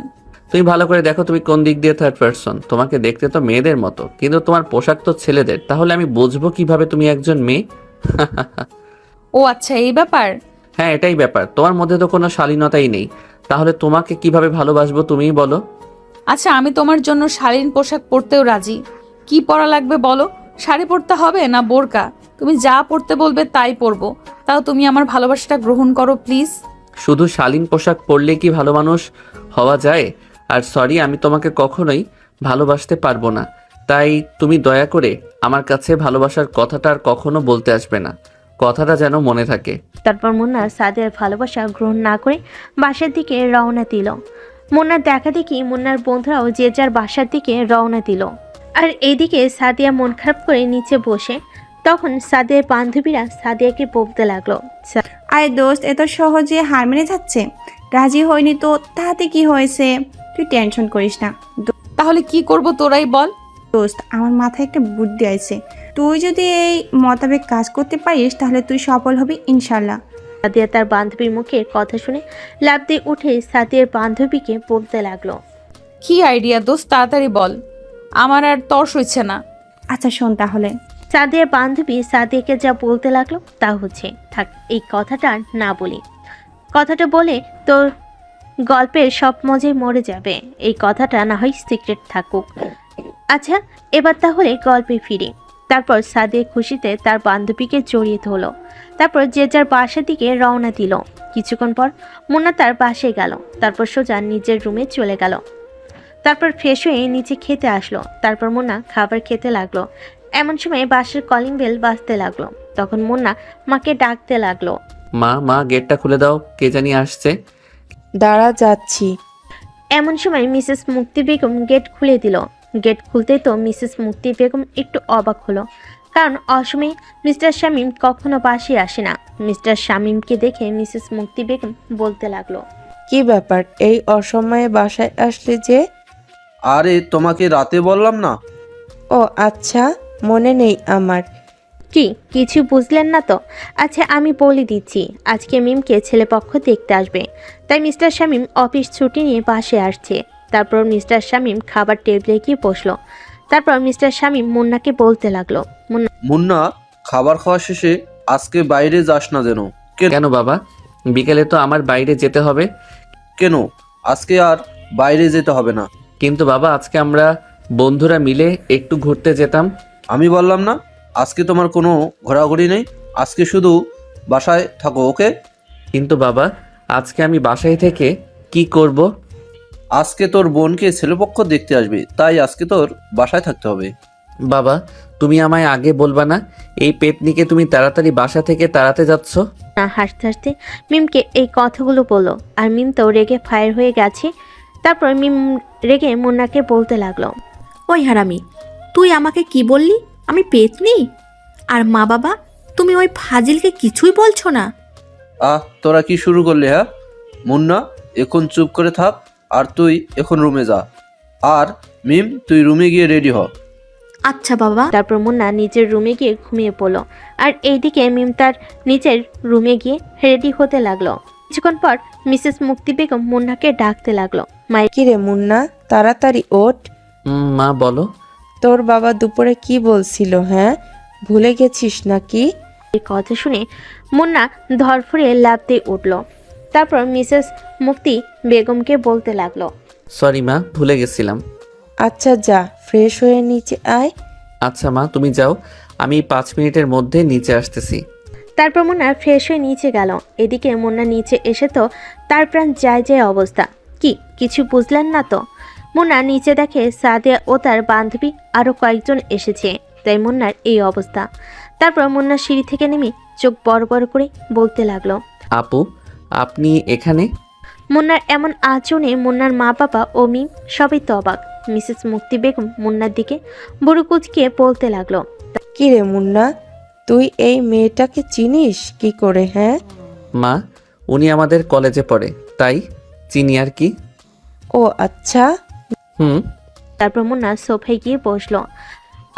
তুমি ভালো করে দেখো তুমি কোন দিক দিয়ে থার্ড পার্সন। তোমাকে দেখতে তো মেয়েদের মতো, কিন্তু তোমার পোশাক তো ছেলেদের। তাহলে আমি বুঝবো কিভাবে তুমি একজন মেয়ে? ও আচ্ছা, এই ব্যাপার। হ্যাঁ, এটাই ব্যাপার। তোমার মধ্যে তো কোনো শালীনতাই নেই। তাহলে তোমাকে কিভাবে ভালোবাসবো তুমিই বলো। আচ্ছা, আমি তোমার জন্য শালীন পোশাক পরতেও রাজি। কি পরা লাগবে বলো? শাড়ি পরতে হবে না বোরকা? তুমি যা পরতে বলবে তাই পরবো। তাও তুমি আমার ভালোবাসাটা গ্রহণ করো প্লিজ। শুধু শালীন পোশাক পরলে কি ভালো মানুষ হওয়া যায়? আর সরি, আমি তোমাকে কখনোই ভালোবাসতে পারবো না। তাই তুমি দয়া করে আমার কাছে ভালোবাসার কথাটা আর কখনো বলতে আসবে না। কথাটা যেন মনে থাকে। তারপর মুন্না সাদিয়ার ভালোবাসা গ্রহণ না করে বাসার দিকে রওনা দিল। মুন্নার দেখা দেখি মুন্নার বন্ধুরাও যে যার বাসার দিকে রওনা দিল। আর এইদিকে সাদিয়া মন খারাপ করে নিচে বসে। তখন সাদিয়ার বান্ধবীরা সাদিয়াকে বলতে লাগলো, আরে দোস্ত, এত সহজে হার মেনে যাচ্ছে? রাজি হয়নি তো তাতে কি হয়েছে? তুই টেনশন করিস না তাহলে কি করব তোরাই বল। দোস্ত, আমার মাথায় একটা বুদ্ধি আছে। তুই যদি এই মোতাবেক কাজ করতে পারিস তাহলে তুই সফল হবি ইনশাল্লাহ। সাদিয়া তার বান্ধবীর মুখের কথা শুনে লাফ দিয়ে উঠে সাদিয়ার বান্ধবীকে বলতে লাগলো, কি আইডিয়া দোস্ত, তাড়াতাড়ি বল, আমার আর তর সইছে না। আচ্ছা শোন তাহলে। সাদিয়ার বান্ধবী সাদিয়াকে যা বলতে লাগলো তা হচ্ছে, থাক এই কথাটা আর না বলি। কথাটা বলে তোর গল্পের সব মজাই মরে যাবে। এই কথাটা না হয় সিক্রেট থাকুক। আচ্ছা, এবার তাহলে গল্পে ফিরি। তারপর সাদিয়া খুশিতে তার বান্ধবীকে জড়িয়ে ধরল। তারপর যে যার বাসার দিকে রওনা দিল। কিছুক্ষণ পর মুন্না তার বাসায় গেল। তারপর সোজা নিজের রুমে চলে গেল। তারপর ফ্রেশ হয়ে নিচে খেতে আসলো। তারপর মুন্না খাবার খেতে লাগলো। এমন সময় বাসার কলিং বেল বাজতে লাগলো। তখন মুন্না মাকে ডাকতে লাগলো, মা মা, গেটটা খুলে দাও, কে জানি আসছে। দাঁড়া, যাচ্ছি। এমন সময় মিসেস মুক্তি বেগম গেট খুলে দিল। গেট খুলতেই তো মিসেস মুক্তি বেগম একটু অবাক হলো, কারণ অসময়ে মিস্টার শামীম কখনো বাসায় আসে না। মিস্টার শামীমকে দেখে মিসেস মুক্তি বেগম বলতে লাগলো, কি ব্যাপার, এই অসময়ে বাসায় আসলে যে? আরে তোমাকে রাতে বললাম না? ও আচ্ছা, মনে নেই আমার। কি কিছু বুঝলেন না তো? আচ্ছা আমি বলে দিচ্ছি, আজকে মিমকে ছেলেপক্ষ দেখতে আসবে, তাই মিস্টার শামীম অফিস ছুটি নিয়ে বাসে আসছে। তারপর মিস্টার শামীম খাবার টেবিলে গিয়ে বসলো। তারপর মিস্টার শামীম মুন্নাকে বলতে লাগলো, মুন্না, খাবার খাওয়া শেষে আজকে বাইরে যাস না যেন। কেন বাবা? বিকেলে তো আমার বাইরে যেতে হবে। কেন? আজকে আর বাইরে যেতে হবে না। কিন্তু বাবা, আজকে আমরা বন্ধুরা মিলে একটু ঘুরতে যেতাম। আমি বললাম না আজকে তোমার কোনো ঘোরাঘুরি নেই, আজকে শুধু বাসায় থাকো, ওকে? কিন্তু বাবা, আজকে আমি বাসায় থেকে কি করব? আজকে তোর বোনকে ছেলেপক্ষ দেখতে আসবে, তাই আজকে তোর বাসায় থাকতে হবে। বাবা, তুমি আমায় আগে বলবা না? এই পেতনিকে তুমি তাড়াতাড়ি বাসা থেকে তাড়াতে যাচ্ছ। না হাসতে হাসতে মিমকে এই কথাগুলো বললো। আর মিম তো রেগে ফায়ার হয়ে গেছে। তারপর মিম রেগে মুন্নাকে বলতে লাগলো, ওই হারামি, তুই আমাকে কি বললি? আমি পেতনি? আর মা বাবা, তুমি ওই ফাজিলকে কিছুই বলছো না? তোরা কি শুরু করলি? হ্যাঁ মুন্না, এখন চুপ করে থাক, আর তুই এখন রুমে যা। আর মিম, তুই রুমে গিয়ে রেডি হ। আচ্ছা বাবা। তারপর মুন্না নিজের রুমে গিয়ে ঘুমিয়ে পড়লো। আর এইদিকে মিম তার নিজের রুমে গিয়ে রেডি হতে লাগলো। কিছুক্ষণ পর মিসেস মুক্তি বেগম মুন্নাকে ডাকতে লাগলো, মায়ের কিরে মুন্না, তাড়াতাড়ি ওঠ। মা বলো। তোর বাবা দুপুরে কি বলছিল? হ্যাঁ, ভুলে গেছিস নাকি? কথা শুনে মুন্না ধরফড়িয়ে লাফ দিয়ে উঠল। তারপর মিসেস মুক্তি বেগমকে বলতে লাগলো, সরি মা, ভুলে গেছিলাম। আচ্ছা যা, ফ্রেশ হয়ে নিচে আয়। আচ্ছা মা, তুমি যাও, আমি 5 মিনিটের মধ্যে নিচে আসতেছি। তারপর মুন্না ফ্রেশ হয়ে নিচে গেল। এদিকে মুন্না নিচে এসে তো তার প্রাণ যায় যায় অবস্থা। কি কিছু বুঝলেন না তো? মুন্না নিচে দেখে সাদিয়া ও তার বান্ধবী আরও কয়েকজন এসেছে, তাই মুন্নার এই অবস্থা। তারপর মুন্না সিঁড়ি থেকে নেমে চোখ বড় বড় করে বলতে লাগলো, আপু আপনি এখানে? মুন্নার এমন আচরণে মুন্নার মা বাবা ও মিম সবাই তো অবাক। মিসেস মুক্তি বেগম মুন্নার দিকে বুড়ো কুচকিয়ে বলতে লাগলো, কি রে মুন্না, তুই এই মেয়েটাকে চিনিস কি করে? হ্যাঁ মা, উনি আমাদের কলেজে পড়ে, তাই চিনি আর কি। ও আচ্ছা। হুম। তারপর মুন্না সোফায় গিয়ে বসলো।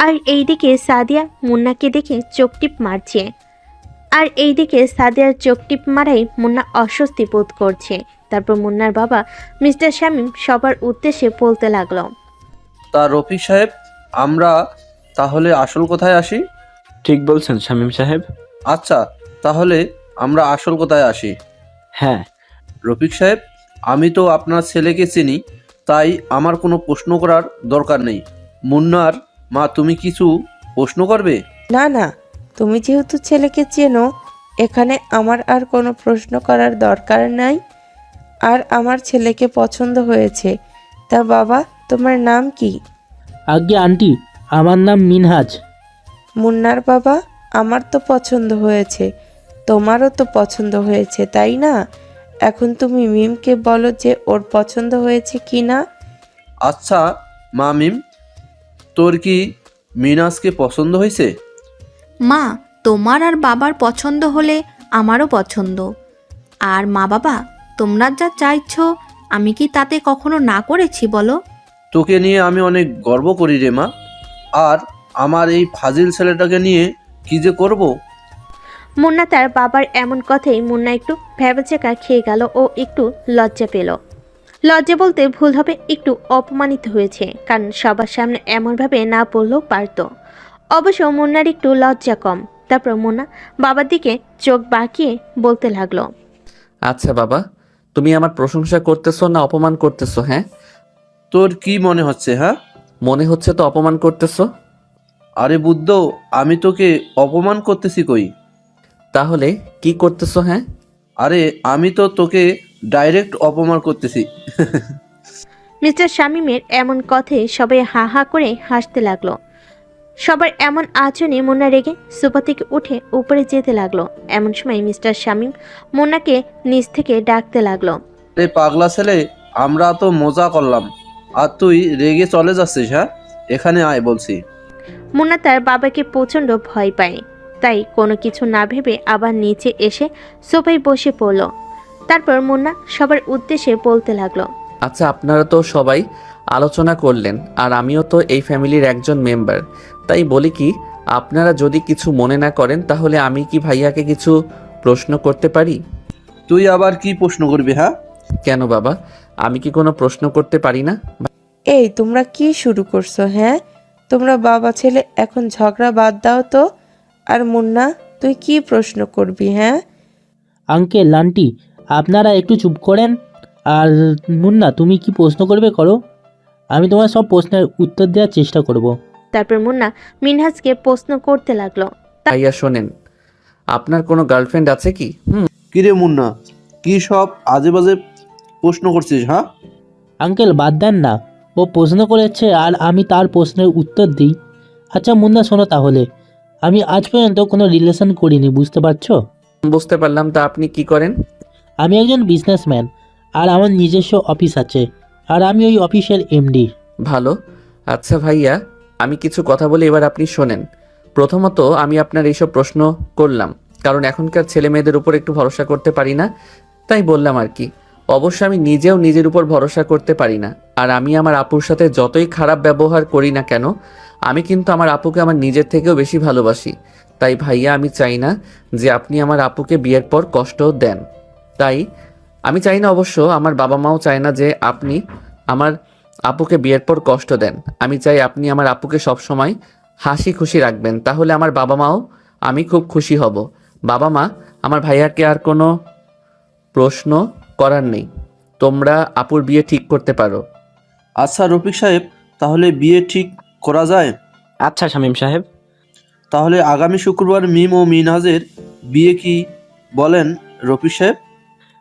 আর এইদিকে সাদিয়া মুন্নাকে দেখে চোখ টিপ মারছে। আর এইদিকে সাদিয়ার চোখ টিপ মারাই মুন্না অস্বস্তি বোধ করছে। তারপর মুন্নার বাবা মিস্টার শামীম সবার উদ্দেশ্যে বলতে লাগলো, তা রফিক সাহেব, আমরা তাহলে আসল কথায় আসি। ঠিক বলছেন শামীম সাহেব। আচ্ছা, তাহলে আমরা আসল কথায় আসি। হ্যাঁ। রফিক সাহেব, আমি তো আপনার ছেলেকে চিনি, তাই আমার কোনো প্রশ্ন করার দরকার নেই। মুন্নার মা, তুমি কিছু প্রশ্ন করবে? না না, তুমি যেহেতু ছেলেকে চেনো, এখানে আমার আর কোনো প্রশ্ন করার দরকার নাই। আর আমার ছেলেকে পছন্দ হয়েছে। তা বাবা, তোমার নাম কি? আজ্ঞে আন্টি, আমার নাম মিনহাজ। মুন্নার বাবা, আমার তো পছন্দ হয়েছে, তোমারও তো পছন্দ হয়েছে, তাই না? এখন তুমি মিমকে বলো যে ওর পছন্দ হয়েছে কি না। আচ্ছা মা মিম, তোর কি মিনাজকে পছন্দ হয়েছে? মা, তোমার আর বাবার পছন্দ হলে আমারও পছন্দ। আর মা বাবা, তোমরা যা চাইছো আমি কি তাতে কখনো না করেছি বলো? তোকে নিয়ে আমি অনেক গর্ব করি রে মা। আর আমার এই ফাজিল ছেলেটাকে নিয়ে কি যে করব। মুন্না তার বাবার এমন কথাই মুন্না একটু ভ্যাবাচেকা খেয়ে গেল ও একটু লজ্জা পেল। লজ্জা বলতে ভুল হবে, একটু অপমানিত হয়েছে, কারণ সবার সামনে এমনভাবে না বললেও পারত। অবশ্য মুন্নার একটু লজ্জা কম। তারপর মুন্না বাবার দিকে চোখ বাঁকিয়ে বলতে লাগলো, আচ্ছা বাবা, তুমি আমার প্রশংসা করতেছো না অপমান করতেছো? হ্যাঁ, তোর কি মনে হচ্ছে? হ্যাঁ, মনে হচ্ছে তো অপমান করতেছো। আরে বুদ্ধ, আমি তোকে অপমান করতেছি কই? তাহলে কি করতেছো? হ্যাঁ, আরে আমি তো তোকে ডাইরেক্ট অপমান করতেছি। মিস্টার শামীমের এমন কথায় সবাই হা হা করে হাসতে লাগলো। সবার এমন আচরণে মুন্না রেগে সোফা থেকে উঠে উপরে যেতে লাগলো। এমন সময় মিস্টার শামীম মুন্নাকে নিচ থেকে ডাকতে লাগলো, রে পাগলা ছেলে, আমরা তো মজা করলাম আর তুই রেগে চলে যাচ্ছিস? হ্যাঁ, এখানে আয় বলছি। মুন্না তার বাবাকে প্রচণ্ড ভয় পায়, তাই কোনো কিছু না ভেবে আবার নিচে এসে সোফায় বসে পড়ল। তারপর মুন্না সবার উদ্দেশ্যে বলতে লাগলো, আচ্ছা আপনারা তো সবাই আলোচনা করলেন, আর আমিও তো এই ফ্যামিলির একজন মেম্বার, তাই বলি কি, আপনারা যদি কিছু মনে না করেন তাহলে আমি কি ভাইয়াকে কিছু প্রশ্ন করতে পারি? তুই আবার কি প্রশ্ন করবি? হ্যাঁ, কেন বাবা, আমি কি কোনো প্রশ্ন করতে পারি না? এই তোমরা কি শুরু করছো? হ্যাঁ, তোমরা বাবা ছেলে এখন ঝগড়া বাদ দাও তো। আর মুন্না, তুই কি প্রশ্ন করবি? হ্যাঁ আঙ্কেল আন্টি, আপনারা একটু চুপ করেন। আর মুন্না, তুমি কি প্রশ্ন করবে করো, আমি তোমার সব প্রশ্নের উত্তর দেওয়ার চেষ্টা করব। তারপর মুন্না মিনহাজকে প্রশ্ন করতে লাগলো, ভাইয়া শোনেন, আপনার কোনো গার্লফ্রেন্ড আছে কি? কিরে মুন্না, কি সব আজে বাজে প্রশ্ন করছিস? হ্যাঁ আঙ্কেল বাদ দেন না, ও প্রশ্ন করেছে আর আমি তার প্রশ্নের উত্তর দিই। আচ্ছা মুন্না শোনো তাহলে, আমি আজ পর্যন্ত কোনো রিলেশন করিনি, বুঝতে পারছো? বুঝতে পারলাম। তা আপনি কি করেন? আমি একজন বিজনেসম্যান, আর আমার নিজস্ব অফিস আছে, আর আমি ওই অফিসের এমডি। ভালো। আচ্ছা ভাইয়া, আমি কিছু কথা বলি, এবার আপনি শোনেন। প্রথমত আমি আপনার এইসব প্রশ্ন করলাম কারণ এখনকার ছেলে মেয়েদের উপর একটু ভরসা করতে পারি না, তাই বললাম আর কি। অবশ্য আমি নিজেও নিজের উপর ভরসা করতে পারি না, আর আমি আমার আপুর সাথে যতই খারাপ ব্যবহার করি না কেন, আমি কিন্তু আমার আপুকে আমার নিজের থেকেও বেশি ভালোবাসি। তাই ভাইয়া, আমি চাই না যে আপনি আমার আপুকে বিয়ের পর কষ্ট দেন। তাই আমি চাই না, অবশ্য আমার বাবা মাও চায় না যে আপনি আমার আপুকে বিয়ের পর কষ্ট দেন। আমি চাই আপনি আমার আপুকে সবসময় হাসি খুশি রাখবেন, তাহলে আমার বাবা মাও আমি খুব খুশি হব। বাবা মা, আমার ভাইয়াকে আর কোনো প্রশ্ন করার নেই, তোমরা আপুর বিয়ে ঠিক করতে পারো। আচ্ছা রফিক সাহেব, তাহলে বিয়ে ঠিক করা যায়? আচ্ছা শামীম সাহেব। তাহলে আগামী শুক্রবার মিম ও মিনহাজের বিয়ে কি বলেন রফিক সাহেব?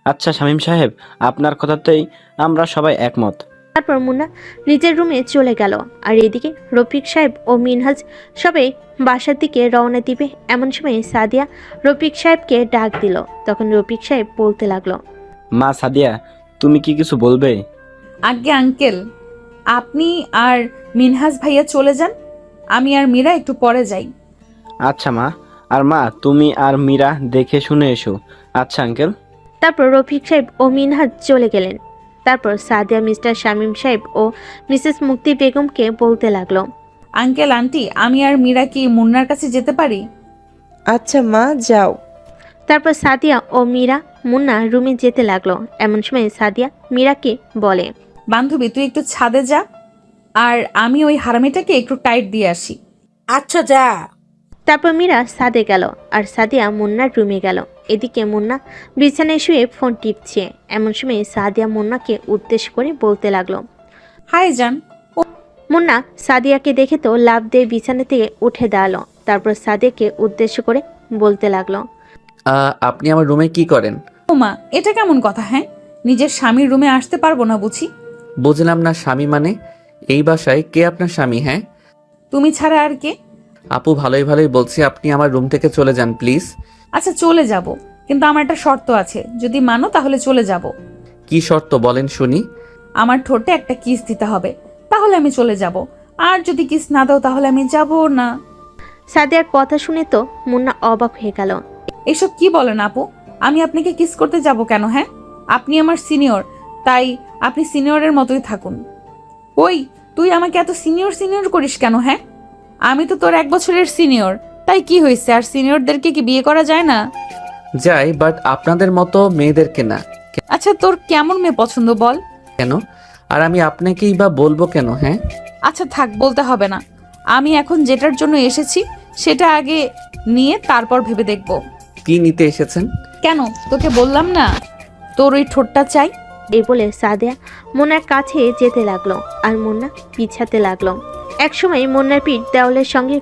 আচ্ছা শামীম সাহেব, আপনার কথাতেই আমরা সবাই একমত। তারপর মুন্না নিজের রুমে চলে গেল। আর এদিকে রফিক সাহেব ও মিনহাজ সবাই বাসার দিকে রওনা দিবে। এমন সময় সাদিয়া রফিক সাহেবকে ডাক দিল। তখন রফিক সাহেব বলতে লাগলো, মা সাদিয়া, তুমি কি কিছু বলবে? আজ্ঞে আঙ্কেল, আপনি আর মিনহাজ ভাইয়া চলে যান, আমি আর মীরা একটু পরে যাই। আচ্ছা মা। আর মা, তুমি আর মীরা দেখে শুনে এসো। আচ্ছা আঙ্কেল। তারপর রফিক সাহেব ও মিনহাজ চলে গেলেন। তারপর সাদিয়া মিস্টার শামীম সাহেব ও মিসেস মুক্তি বেগমকে বলতে লাগলো, আঙ্কেল আন্টি, আমি আর মীরা কি মুন্নার কাছে যেতে পারি? আচ্ছা মা, যাও। তারপর সাদিয়া ও মীরা মুন্না রুমে যেতে লাগলো। এমন সময় সাদিয়া মীরাকে বলে, বান্ধবী তুই একটু ছাদে যা, আর আমি ওই হারামিটাকে একটু টাইট দিয়ে আসি। আচ্ছা যা। তারপর মীরা ছাদে গেল আর সাদিয়া মুন্নার রুমে গেল। এদিকে মুন্না বিছানায় শুয়ে ফোন টিপছে। এমন সময় সাদিয়া মুন্নাকে উদ্দেশ্য করে বলতে লাগলো, হাই জান। মুন্না সাদিয়াকে দেখে তো লাফ দিয়ে বিছানা থেকে উঠে দাঁড়ালো। তারপর সাদিয়াকে উদ্দেশ্য করে বলতে লাগলো, আপনি আমার রুমে কি করেন? ওমা, এটা কেমন কথা? হ্যাঁ, নিজের স্বামীর রুমে আসতে পারবো না বুঝি? বুঝলাম না, স্বামী মানে? এই বাসায় কে আপনার স্বামী? হ্যাঁ, তুমি ছাড়া আর কে? আপু ভালোই ভালোই বলছি, আপনি আমার রুম থেকে চলে যান প্লিজ। আচ্ছা চলে যাব, কিন্তু আমার একটা শর্ত আছে, যদি মানো তাহলে চলে যাব। কি শর্ত বলেন শুনি? আমার ঠোঁটে একটা কিস দিতে হবে, তাহলে আমি চলে যাব। আর যদি কিস না দাও তাহলে আমি যাব না। সাদিয়ার কথা শুনে তো মুন্না অবাক হয়ে গেল। এসব কি বলেন আপু? আমি আপনাকে কিস করতে যাব কেন? হ্যাঁ, আপনি আমার সিনিয়র, তাই আপনি সিনিয়রের মতোই থাকুন। ওই, তুই আমাকে এত সিনিয়র সিনিয়র করিস কেন? হ্যাঁ, আমি তো তোর 1 বছরের সিনিয়র, তাই কি হয়েছে? আর সিনিয়রদেরকে কি বিয়ে করা যায় না? যাই, বাট আপনাদের মতো মেয়েদেরকে না। আচ্ছা তোর কেমন মেয়ে পছন্দ বল? কেন? আর আমি আপনাকেই বা বলবো কেন? হ্যাঁ, আচ্ছা থাক, বলতে হবে না। আমি এখন যেটার জন্য এসেছি সেটা আগে নিয়ে তারপর ভেবে দেখব। কি নিতে এসেছেন? কেন, তোকে বললাম না তোর ওই ঠোঁটটা চাই? এই বলে সাদিয়া মুন্নার কাছে যেতে লাগলো আর মুন্না পিছাতে লাগলো। একসময় মুন্নার পিঠ দেওয়ালের সঙ্গে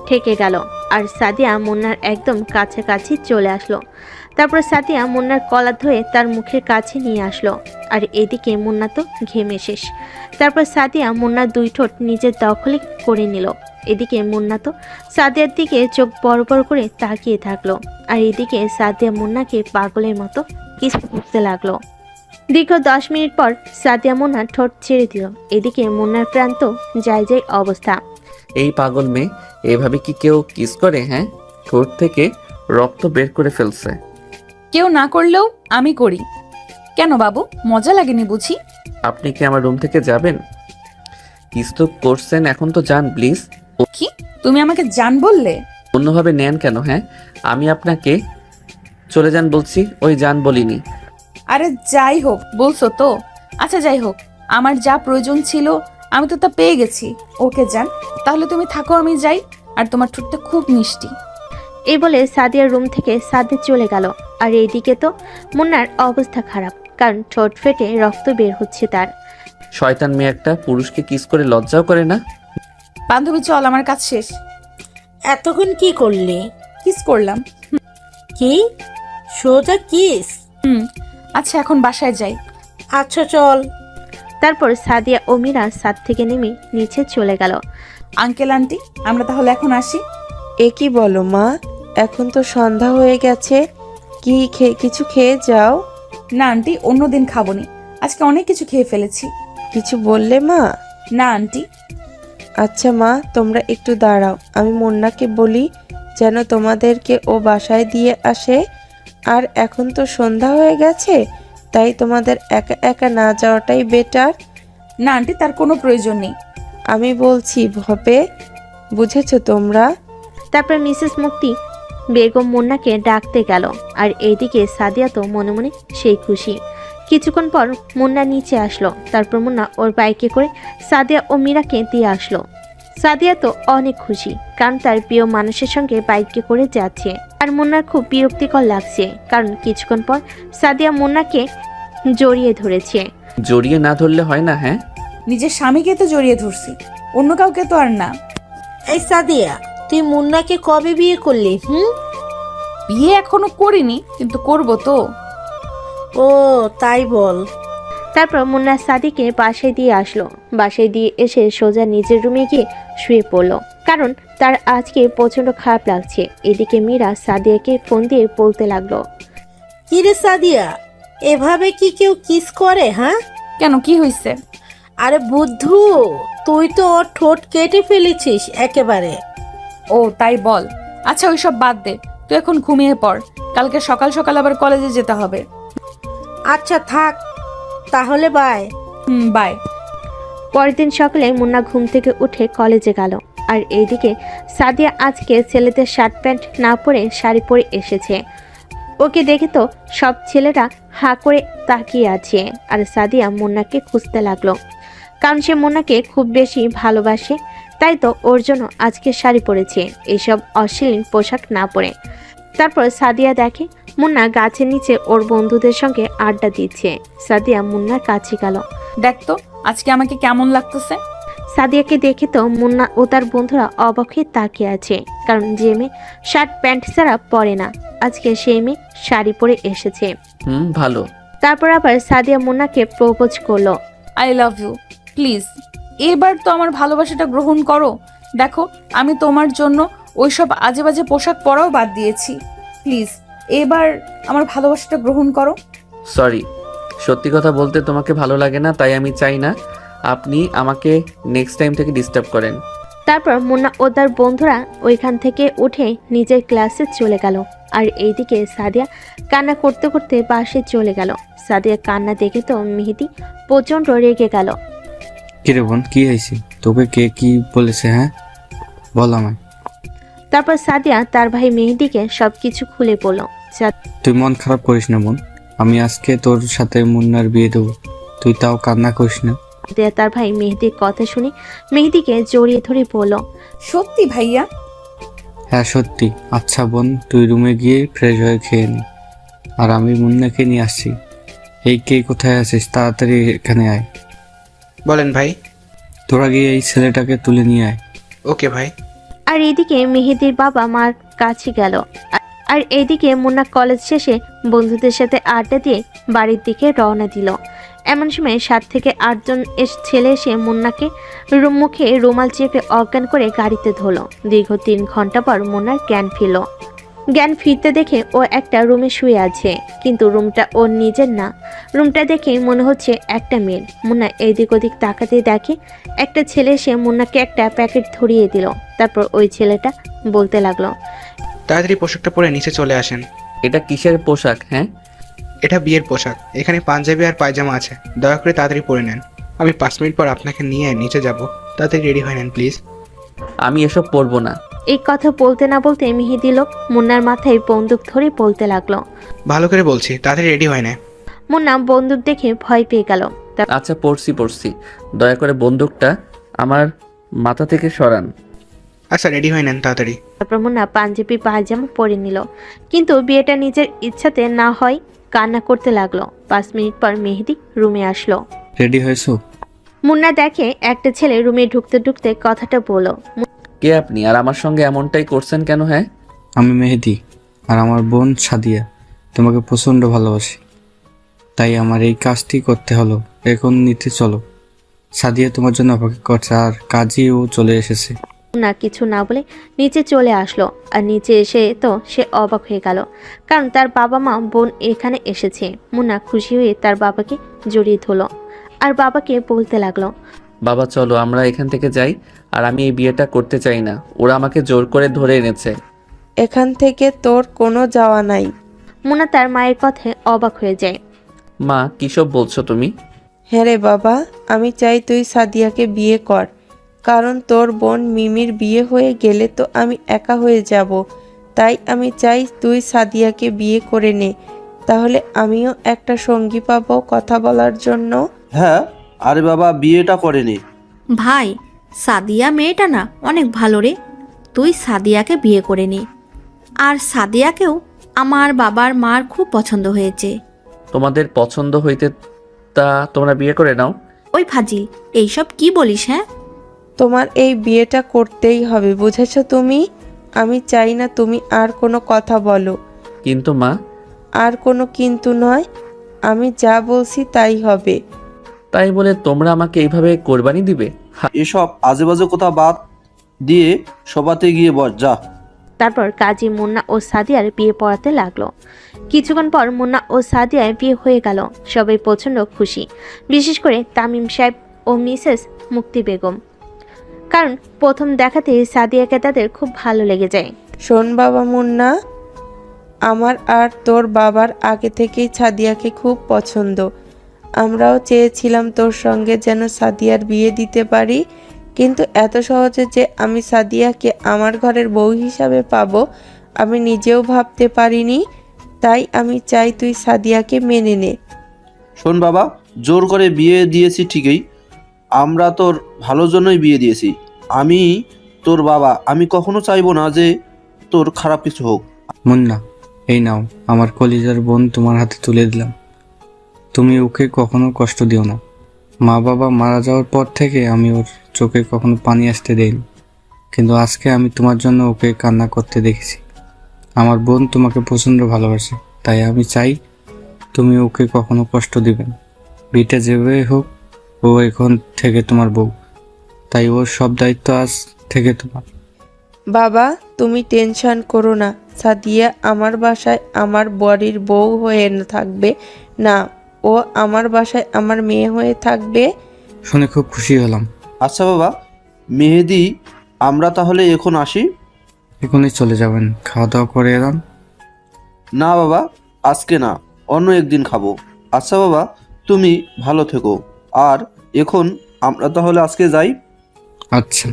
ঠেকে গেল আর সাদিয়া মুন্নার একদম কাছাকাছি চলে আসলো। তারপর সাদিয়া মুন্নার কলার ধরে তার মুখের কাছে নিয়ে আসলো। আর এদিকে মুন্না তো ঘেমে শেষ। তারপর সাদিয়া মুন্নার 2 ঠোঁট নিজের দখলে করে নিল। এদিকে মুন্না তো সাদিয়ার দিকে চোখ বড় বড় করে তাকিয়ে থাকলো। আর এদিকে সাদিয়া মুন্নাকে পাগলের মতো কিস করতে লাগলো। দীর্ঘ 10 মিনিট পর সাদিয়া মুন্নার ঠোঁট ছেড়ে দিল। এদিকে মুন্নার প্রান্ত যায় যায় অবস্থা। এই পাগল মেয়ে, এভাবে কি কেউ কিস করে? হ্যাঁ, ঠোঁট থেকে রক্ত বের করে ফেলছে। কেউ না করলেও আমি করি। কেন বাবু, মজা লাগেনি বুঝি? আপনি কি আমার রুম থেকে যাবেন? কিস তো করছেন, এখন তো যান প্লিজ। কি, তুমি আমাকে জান বললে? অন্যভাবে নেন কেন? হ্যাঁ, আমি আপনাকে চলে যান বলছি, ওই যান বলিনি। আরে যাই হোক, বলছো তো। আচ্ছা যাই হোক, আমার যা প্রয়োজন ছিল আমি তো তা পেয়ে গেছি। ওকে যান, তাহলে তুমি থাকো, আমি যাই। আর তোমার ঠোঁটটা খুব মিষ্টি। এই বলে সাদিয়ার রুম থেকে সাদে চলে গেল। আর এইদিকে তো মুন্নার অবস্থা খারাপ, কারণ ঠোঁট ফেটে রক্ত বের হচ্ছে তার। শয়তান মেয়ে একটা, পুরুষকে কিস করে লজ্জাও করে না। বান্ধবী চল, আমার কাজ শেষ। এতক্ষণ কি করলি? কিস করলাম। কি সোজা কিস? আচ্ছা এখন বাসায় যাই। আচ্ছা চল। তারপর সাদিয়া ও মীরা ছাদ থেকে নেমে নিচে চলে গেল। আঙ্কেল আন্টি, আমরা তাহলে এখন আসি। এ কি বলো মা, এখন তো সন্ধ্যা হয়ে গেছে। কিছু খেয়ে যাও। না আন্টি, অন্যদিন খাবনি, আজকে অনেক কিছু খেয়ে ফেলেছি। কিছু বললে মা? না আন্টি। আচ্ছা মা, তোমরা একটু দাঁড়াও, আমি মুন্নাকে বলি যেন তোমাদেরকে ও বাসায় দিয়ে আসে। আর এখন তো সন্ধ্যা হয়ে গেছে, তাই তোমাদের একা একা না যাওয়াটাই বেটার। না আন্টি, তার কোনো প্রয়োজন নেই। আমি বলছি ভবে, বুঝেছো তোমরা? তারপর মিসেস মুক্তি বেগম মুন্নাকে ডাকতে গেল। আর এইদিকে সাদিয়া তো মনে মনে সেই খুশি। কিছুক্ষণ পর মুন্না নিচে আসলো। তারপর মুন্না ওর বাইকে করে সাদিয়া ও মীরাকে দিয়ে আসলো। সাদিয়া তো অনেক খুশি, কারণ তার প্রিয় মানুষের সঙ্গে বাইকে করে যাচ্ছে। আর মুন্নার খুব বিরক্তিকর লাগছে, কারণ কিছুক্ষণ পর সাদিয়া মুন্নাকে জড়িয়ে ধরেছে। জড়িয়ে না ধরলে হয় না? হ্যাঁ, নিজের স্বামীকে তো জড়িয়ে ধরছি, অন্য কাউকে তো আর না। এই সাদিয়া, তুই মুন্নাকে কবে বিয়ে করলি? বিয়ে এখনো করিনি, কিন্তু করব তো। ও তাই বল। তারপর মুন্না সাদিকে বাসায় দিয়ে আসলো। বাসায় দিয়ে এসে সোজা নিজের রুমে গিয়ে শুয়ে পড়লো, কারণ তার আজকে প্রচণ্ড খারাপ লাগছে। এদিকে মীরা সাদিয়াকে ফোন দিয়ে বলতে লাগলো, কিরে সাদিয়া, এভাবে কি কেউ কিস করে? হ্যাঁ, কেন, কি হয়েছে? আরে বুদ্ধু, তুই তো ওর ঠোঁট কেটে ফেলেছিস একেবারে। ও তাই বল। আচ্ছা ওইসব বাদ দে, তুই এখন ঘুমিয়ে পড়, কালকে সকাল সকাল আবার কলেজে যেতে হবে। আচ্ছা থাক তাহলে, বাই। বাই। পরের দিন সকালে মুন্না ঘুম থেকে উঠে কলেজে গেল। আর এইদিকে সাদিয়া আজকে ছেলেদের শার্ট প্যান্ট না পরে শাড়ি পরে এসেছে। ওকে দেখে তো সব ছেলেরা হাঁ করে তাকিয়ে আছে। আর সাদিয়া মুন্নাকে খুঁজতে লাগলো, কারণ সে মুন্নাকে খুব বেশি ভালোবাসে। তাই তো ওর জন্য আজকে শাড়ি পরেছে, এইসব অশ্লীল পোশাক না পরে। তারপর সাদিয়া দেখে মুন্না গাছের নিচে ওর বন্ধুদের সঙ্গে আড্ডা দিচ্ছে। সাদিয়া মুন্নার কাছে গেল। দেখ তো আজকে আমাকে কেমন লাগতেছে। সাদিয়াকে দেখে তো মুন্না ও তার বন্ধুরা অবাক হয়ে তাকিয়ে আছে, কারণ যে মেয়ে শার্ট প্যান্ট ছাড়া পরে না, আজকে সেই মেয়ে শাড়ি পরে এসেছে। ভালো। তারপর আবার সাদিয়া মুন্নাকে প্রপোজ করলো। আই লাভ ইউ, প্লিজ এবার তো আমার ভালোবাসাটা গ্রহণ করো। দেখো আমি তোমার জন্য ওইসব আজে বাজে পোশাক পরাও বাদ দিয়েছি, প্লিজ এবার আমার ভালোবাসাটা গ্রহণ করো। সরি, সত্যি কথা বলতে তোমাকে ভালো লাগে না, তাই আমি চাই না আপনি আমাকে নেক্সট টাইম থেকে ডিস্টার্ব করেন। তারপর মুন্না ও তার বন্ধুরা ওইখান থেকে উঠে নিজের ক্লাসে চলে গেল। আর এইদিকে সাদিয়া কান্না করতে করতে বাসে চলে গেল। সাদিয়া কান্না দেখে তো মেহেদি প্রচণ্ড রেগে গেল। কিরে বোন, কি হয়েছে? তোকে কে কি বলেছে? হ্যাঁ বল আমায়। তারপর সাদিয়া তার ভাই মেহেদিকে সবকিছু খুলে বলল। তুই মন খারাপ করিস না বোন, আমি আজকে তোর সাথে মুন্নার বিয়ে দেবো, তুই তাও কান্না করিস না। সাদিয়া তার ভাই মেহেদির কথা শুনে মেহেদিকে জড়িয়ে ধরে বলল, সত্যি ভাইয়া? হ্যাঁ সত্যি। আচ্ছা বোন, তুই রুমে গিয়ে ফ্রেশ হয়ে খেয়ে নি, আর আমি মুন্নাকে নিয়ে আসছি। এই কে কোথায় আছিস? তাড়াতাড়ি এখানে আয়। বলেন ভাই। তোরা গিয়ে এই ছেলেটাকে তুলে নিয়ে আয়। ওকে ভাই। আর এদিকে মেহেদির বাবা মার কাছে গেল। আর এইদিকে মুন্না কলেজ শেষে বন্ধুদের সাথে আড্ডা দিয়ে বাড়ির দিকে রওনা দিল। এমন সময় 7 থেকে 8 জন ছেলে এসে মুন্নাকে মুখে রুমাল চেপে অজ্ঞান করে গাড়িতে ধরলো। দীর্ঘ 3 ঘন্টা পর মুন্নার জ্ঞান ফিরল। জ্ঞান ফিরতে দেখে ও একটা রুমে শুয়ে আছে, কিন্তু রুমটা ওর নিজের না। রুমটা দেখে মনে হচ্ছে একটা মেয়ের। মুন্না এদিক ওদিক তাকাতে দেখে একটা ছেলে এসে মুন্নাকে একটা প্যাকেট ধরিয়ে দিল। তারপর ওই ছেলেটা বলতে লাগলো, তাড়াতাড়ি পোশাকটা পরে নিচে চলে আসেন। এটা কিসের পোশাক? হ্যাঁ, এটা বিয়ের পোশাক। এখানে পাঞ্জাবি আর পায়জামা আছে, দয়া করে তাড়াতাড়ি পরে নেন। আমি 5 মিনিট পর আপনাকে নিয়ে নিচে যাব, তাড়াতাড়ি রেডি হয়ে নেন প্লিজ। আমি এসব পরবো না। এই কথা বলতে না বলতে মেহেদি লোক মুন্নার মাথায় বন্দুক ধরে বলতে লাগলো, ভালো করে বলছি, তাড়াতাড়ি রেডি হয় না। মুন্না বন্দুক দেখে ভয় পেয়ে গেল। আচ্ছা পড়ছি, দয়া করে বন্দুকটা আমার মাথা থেকে সরান। আচ্ছা রেডি হয়ে নেন তাড়াতাড়ি। তারপর মুন্না পাঞ্জাবি পায়জামা পরে নিল, কিন্তু বিয়েটা নিজের ইচ্ছাতে না হয় কান্না করতে লাগলো। 5 মিনিট পর মেহেদি রুমে আসলো। রেডি হয়েছো? মুন্না দেখে একটা ছেলে রুমে ঢুকতে ঢুকতে কথাটা বলল, কে আপনি, আর আমার সঙ্গে এমনটাই করছেন কেন? হ্যাঁ, আমি মেহেদি, আর আমার বোন সাদিয়া তোমাকে প্রচণ্ড ভালোবাসি, তাই আমার এই কাজটি করতে হলো। এখন নিতে চলো। সাদিয়া তোমার জন্য অপেক্ষা করছে, আর কাজীও চলে এসেছে। মুন্না কিছু না বলে নিচে চলে আসলো। আর নিচে এসে তো সে অবাক হয়ে গেল, কারণ তার বাবা মা বোন এখানে এসেছে। মুন্না খুশি হয়ে তার বাবাকে জড়িয়ে ধরল আর বাবাকে বলতে লাগলো, বাবা চলো আমরা এখান থেকে যাই, আর আমি এই বিয়েটা করতে চাই না, ওরা আমাকে জোর করে ধরে এনেছে। এখান থেকে তোর কোনো যাওয়া নাই। মুন্না তার মায়ের কথায় অবাক হয়ে যায়। মা কিসব বলছো তুমি? হ্যাঁ রে বাবা, আমি চাই তুই সাদিয়াকে বিয়ে কর, কারণ তোর বোন মিমির বিয়ে হয়ে গেলে তো আমি একা হয়ে যাব। তাই আমি চাই তুই সাদিয়াকে বিয়ে করে নে, তাহলে আমিও একটা সঙ্গী পাবো কথা বলার জন্য। হ্যাঁ, আরে বাবা বিয়েটা করে নে। ভাই, সাদিয়া মেয়েটা না অনেক ভালো রে, তুই সাদিয়াকে বিয়ে করে নে। আর সাদিয়াকেও আমার বাবার মার খুব পছন্দ হয়েছে। তোমাদের পছন্দ হইতে তা তোমরা বিয়ে করে নাও। ওই ফাজিল, এইসব কি বলিস? হ্যাঁ, তোমার এই বিয়েটা করতেই হবে, বুঝেছো তুমি? আমি চাই না তুমি আর কোনো কথা বলো। কিন্তু মা। আর কোনো কিন্তু নয়, আমি যা বলছি তাই হবে। তাই বলে তোমরা আমাকে এইভাবে কোরবানি দিবে? এসব আজে বাজে কথা বাদ দিয়ে সবাতে গিয়ে বস যা। তারপর কাজী মুন্না ও সাদিয়ার বিয়ে পড়াতে লাগলো। কিছুক্ষণ পর মুন্না ও সাদিয়ার বিয়ে হয়ে গেল। সবাই প্রচণ্ড খুশি, বিশেষ করে তামিম সাহেব ও মিসেস মুক্তি বেগম, কারণ প্রথম দেখাতেই সাদিয়াকে তাদের খুব ভালো লেগে যায়। শোন বাবা মুন্না, আমার আর তোর বাবার আগে থেকেই সাদিয়াকে খুব পছন্দ। আমরাও চেয়েছিলাম তোর সঙ্গে যেন সাদিয়ার বিয়ে দিতে পারি, কিন্তু এত সহজে যে আমি সাদিয়াকে আমার ঘরের বউ হিসাবে পাবো আমি নিজেও ভাবতে পারিনি। তাই আমি চাই তুই সাদিয়াকে মেনে নে। শোন বাবা, জোর করে বিয়ে দিয়েছি ঠিকই, আমরা তোর ভালোর জন্যই বিয়ে দিয়েছি। আমি তোর বাবা, আমি কখনো চাইবো না যে তোর খারাপ কিছু হোক। মুন্না, এই নাও আমার কলিজার বোন তোমার হাতে তুলে দিলাম। তুমি ওকে কখনো কষ্ট দিও না। মা বাবা মারা যাওয়ার পর থেকে আমি ওর চোখে কখনো পানি আসতে দেইনি, কিন্তু আজকে আমি তোমার জন্য ওকে কান্না করতে দেখেছি। আমার বোন তোমাকে প্রচণ্ড ভালোবাসে, তাই আমি চাই তুমি ওকে কখনো কষ্ট দিবে না। বিটা যেভাবে হোক ও এখন থেকে তোমার বউ, তাই ওর সব দায়িত্ব আজ থেকে তোমার। বাবা তুমি টেনশন করো না, সাদিয়া আমার বাসায় আমার বাড়ির বউ হয়ে থাকবে না, ও আমার বাসায় আমার মেয়ে হয়ে থাকবে। শুনে খুব খুশি হলাম। আচ্ছা বাবা মেহেদি, আমরা তাহলে এখন আসি? এখনই চলে যাবেন? খাওয়া দাওয়া করে এলাম। না বাবা, আজকে না, অন্য একদিন খাবো। আচ্ছা বাবা, তুমি ভালো থেকো। আর এখন আমরা তাহলে আজকে যাই। আচ্ছা।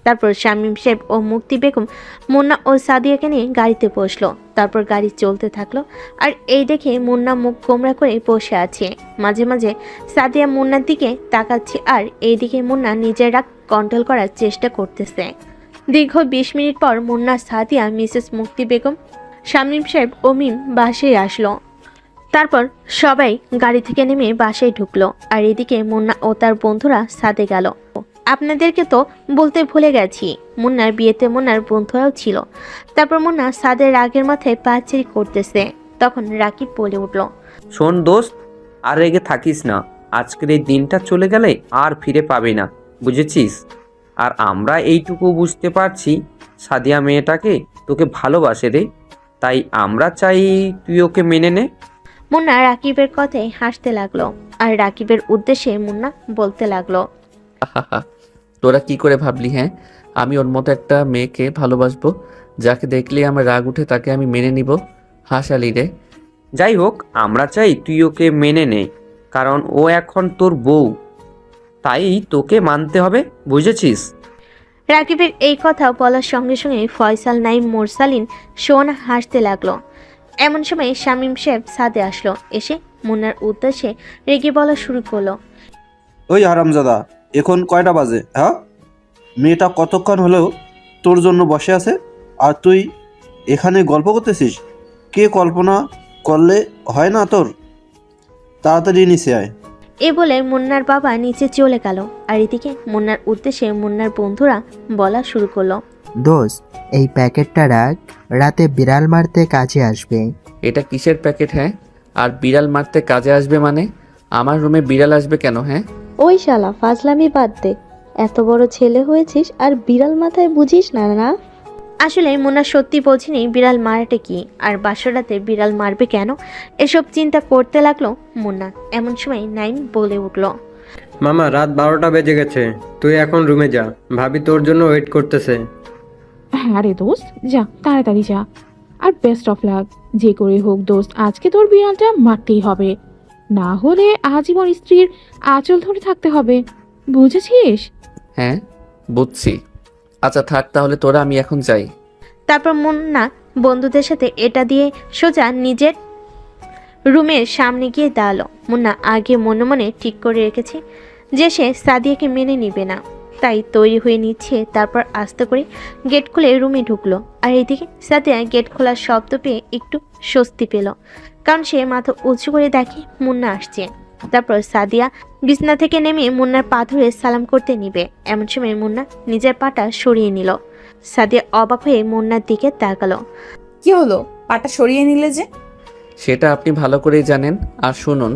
তারপর শামীম সাহেব ও মুক্তি বেগম মুন্না ও সাদিয়াকে নিয়ে গাড়িতে বসলো। তারপর গাড়ি চলতে থাকলো। আর এই দেখে মুন্না মুখ গোমরা করে বসে আছে। মাঝে মাঝে সাদিয়া মুন্নার দিকে তাকাচ্ছে, আর এইদিকে মুন্না নিজের রাগ কন্ট্রোল করার চেষ্টা করতেছে। দীর্ঘ 20 মিনিট পর মুন্না, সাদিয়া, মিসেস মুক্তি বেগম, শামীম সাহেব ও মিম বাসায় আসলো। তারপর সবাই গাড়ি থেকে নেমে বাসায় ঢুকলো। আর এদিকে মুন্না ও তার বন্ধুরা সাথে গেল। আপনাদেরকে তো বলতে ভুলে গেছি, মুন্নার বিয়েতে মুন্নার বন্ধুরাও ছিল। তারপর মুন্না সাদের রাগের মাথায় পাঁচেরি করতেছে, তখন রাকিব বলে উঠল, শোন দোস্ত, আর রেগে থাকিস না। আজকের এই দিনটা চলে গেলে আর ফিরে পাবি না, বুঝেছিস? আর আমরা এইটুকু বুঝতে পারছি সাদিয়া মেয়েটাকে তোকে ভালোবাসে রে, তাই আমরা চাই তুই ওকে মেনে নে। মুন্না রাকিবের কথায় হাসতে লাগলো। আর রাকিবের উদ্দেশ্যে মুন্না বলতে লাগলো, তোরা কি করে ভাবলি হ্যাঁ আমি ওর মতো একটা মেয়েকে ভালোবাসবো, যাকে দেখলেই আমার রাগ উঠে তাকে আমি মেনে নিব? হাসালি রে। যাই হোক, আমরা চাই তুই ওকে মেনে নে, কারণ ও এখন তোর বউ, তাই তোকে মানতে হবে, বুঝেছিস? রাকিবের এই কথা বলার সঙ্গে সঙ্গে ফয়সাল, নাইম, মোরসালিন, সোনা হাসতে লাগলো। এমন সময় শামীম সাহেব সাদে আসলো। এসে মুন্নার উদ্দেশ্যে রেগে বলা শুরু করলো, ওই হারামজাদা, এখন কয়টা বাজে? হ্যাঁ, মেয়েটা কতক্ষণ হলেও তোর জন্য বসে আছে আর তুই এখানে গল্প করতেছিস? কে কল্পনা করলে হয় না তোর? তাড়াতাড়ি নিচে আয়। এ বলে মুন্নার বাবা নিচে চলে গেল। আর এদিকে মুন্নার উদ্দেশ্যে মুন্নার বন্ধুরা বলা শুরু করলো, দোস্ত এই প্যাকেটটা রাখ, রাতে বিড়াল মারতে কাজে আসবে। এটা কিসের প্যাকেট হ্যাঁ? আর বিড়াল মারতে কাজে আসবে মানে? আমার রুমে বিড়াল আসবে কেন হ্যাঁ? ওই শালা ফাজলামি বাদ দে, এত বড় ছেলে হয়েছিস আর বিড়াল মাথায় বুঝিস না? না আসলে মুন্না সত্যি বোঝেনি বিড়াল মারাটা কি, আর বাসরাতে বিড়াল মারবে কেন, এসব চিন্তা করতে লাগলো মুন্না। এমন সময় নাইম বলে উঠল, মামা রাত 12টা বেজে গেছে, তুই এখন রুমে যা, ভাবি তোর জন্য ওয়েট করতেছে। হ্যাঁ রে দোস্ত, যা তাড়াতাড়ি যা। আর বেস্ট অফ লাক, যে করে হোক দোস্ত আজকে তোর বিড়ালটা মারতেই হবে, না হলে আজীবন স্ত্রীর আঁচল ধরে থাকতে হবে, বুঝেছিস? হ্যাঁ বুঝছি। আচ্ছা থাক তাহলে তোরা, আমি এখন যাই। তারপর মুন্না বন্ধুদের সাথে এটা দিয়ে সোজা নিজের রুমের সামনে গিয়ে দাঁড়ালো। মুন্না আগে মনে মনে ঠিক করে রেখেছে যে সে সাদিয়াকে মেনে নিবে না, তাই তৈরি হয়ে নিচ্ছে। তারপর আস্তে করে গেট খুলে রুমে ঢুকলো। আর এইদিকে সাদিয়া গেট খোলার শব্দ পেয়ে একটু স্বস্তি পেল, কারণ সে মাথা উঁচু করে দেখে মুন্না আসছে। তারপর সাদিয়া বিছনা থেকে নেমে মুন্নার পা ধরে সালাম করতে নিবে, এমন সময় মুন্না নিজের পাটা সরিয়ে নিল। সাদিয়া অবাক হয়ে মুন্নার দিকে তাকালো। কি হলো, পাটা সরিয়ে নিলে যে? সেটা আপনি ভালো করেই জানেন। আর শুনুন,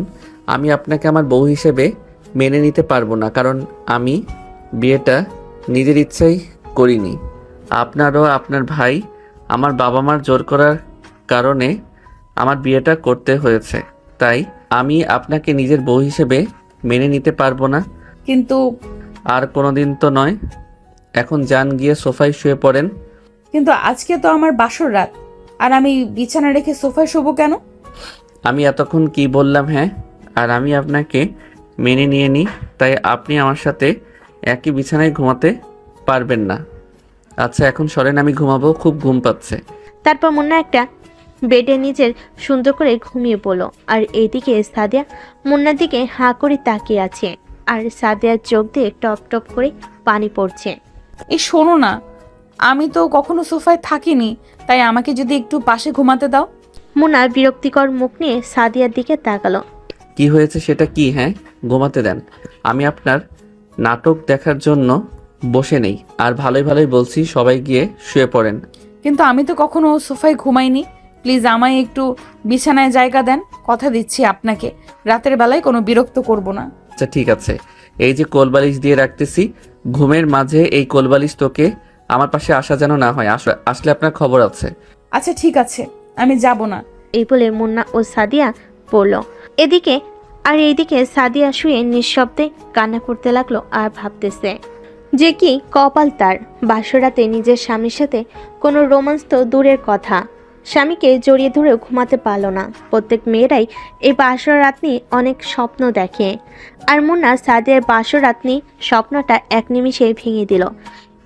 আমি আপনাকে আমার বউ হিসেবে মেনে নিতে পারবো না, কারণ আমি বিয়েটা নিজের ইচ্ছাই করিনি। আপনারও আপনার ভাই আমার বাবা মার জোর করার কারণে আমার বিয়েটা করতে হয়েছে। তাই আমি আপনাকে নিজের বউ হিসেবে মেনে নিতে পারবো না। কিন্তু আর কোনোদিন তো নয়। এখন যান, গিয়ে সোফায় শুয়ে পড়েন। কিন্তু আজকে তো আমার বাসর রাত, আর আমি বিছানা রেখে সোফায় শোবো কেন? আমি এতক্ষণ কি বললাম? হ্যাঁ, আর আমি আপনাকে মেনে নিয়ে নিই, তাই আপনি আমার সাথে একই বিছানায় ঘুমাতে পারবেন না। আচ্ছা এখন সরেন, আমি ঘুমাবো, খুব ঘুম পাচ্ছে। তারপর মুন্না একটা বেডে নিজের সুন্দর করে ঘুমিয়ে পড়লো। আর এইদিকে সাদিয়া মুন্নার দিকে হাঁ করে তাকিয়ে আছে, আর সাদিয়ার চোখ দিয়ে টপ টপ করে পানি পড়ছে। এই শোনো না, আমি তো কখনো সোফায় থাকিনি, তাই আমাকে যদি একটু পাশে ঘুমাতে দাও। মুন্না বিরক্তিকর মুখ নিয়ে সাদিয়ার দিকে তাকালো। কি হয়েছে সেটা কি? হ্যাঁ, ঘুমাতে দেন। আমি আপনার নাটক দেখার জন্য বসে নেই। আর ভালোই ভালোই বলছি, সবাই গিয়ে শুয়ে পড়েন। কিন্তু আমি তো কখনো সোফায় ঘুমাইনি, প্লিজ আমায় একটু বিছানায় জায়গা দেন। কথা দিচ্ছি আপনাকে, রাতের বেলায় কোনো বিরক্ত করব না। আচ্ছা ঠিক আছে, এই যে কোলবালিশ দিয়ে রাখতেছি, ঘুমের মাঝে এই কোলবালিশ তোকে আমার পাশে আসা যেন না হয়। আসলে আপনার খবর আছে। আচ্ছা ঠিক আছে, আমি যাব না। এই বলে মুন্না ও সাদিয়া পড়ল। এইদিকে সাদিয়া শুয়ে নিঃশব্দে কান্না করতে লাগলো আর ভাবতেছে যে কি কপাল তার, বাসরাতে নিজের স্বামীর সাথে কোনো রোমান্স তো দূরের কথা, স্বামীকে জড়িয়ে ধরেও ঘুমাতে পারল না। প্রত্যেক মেয়েরাই এই বাসর রাত নিয়ে অনেক স্বপ্ন দেখে, আর মুন্না সাদিয়ার বাসর রাত নিয়ে স্বপ্নটা এক নিমিষে ভেঙে দিল।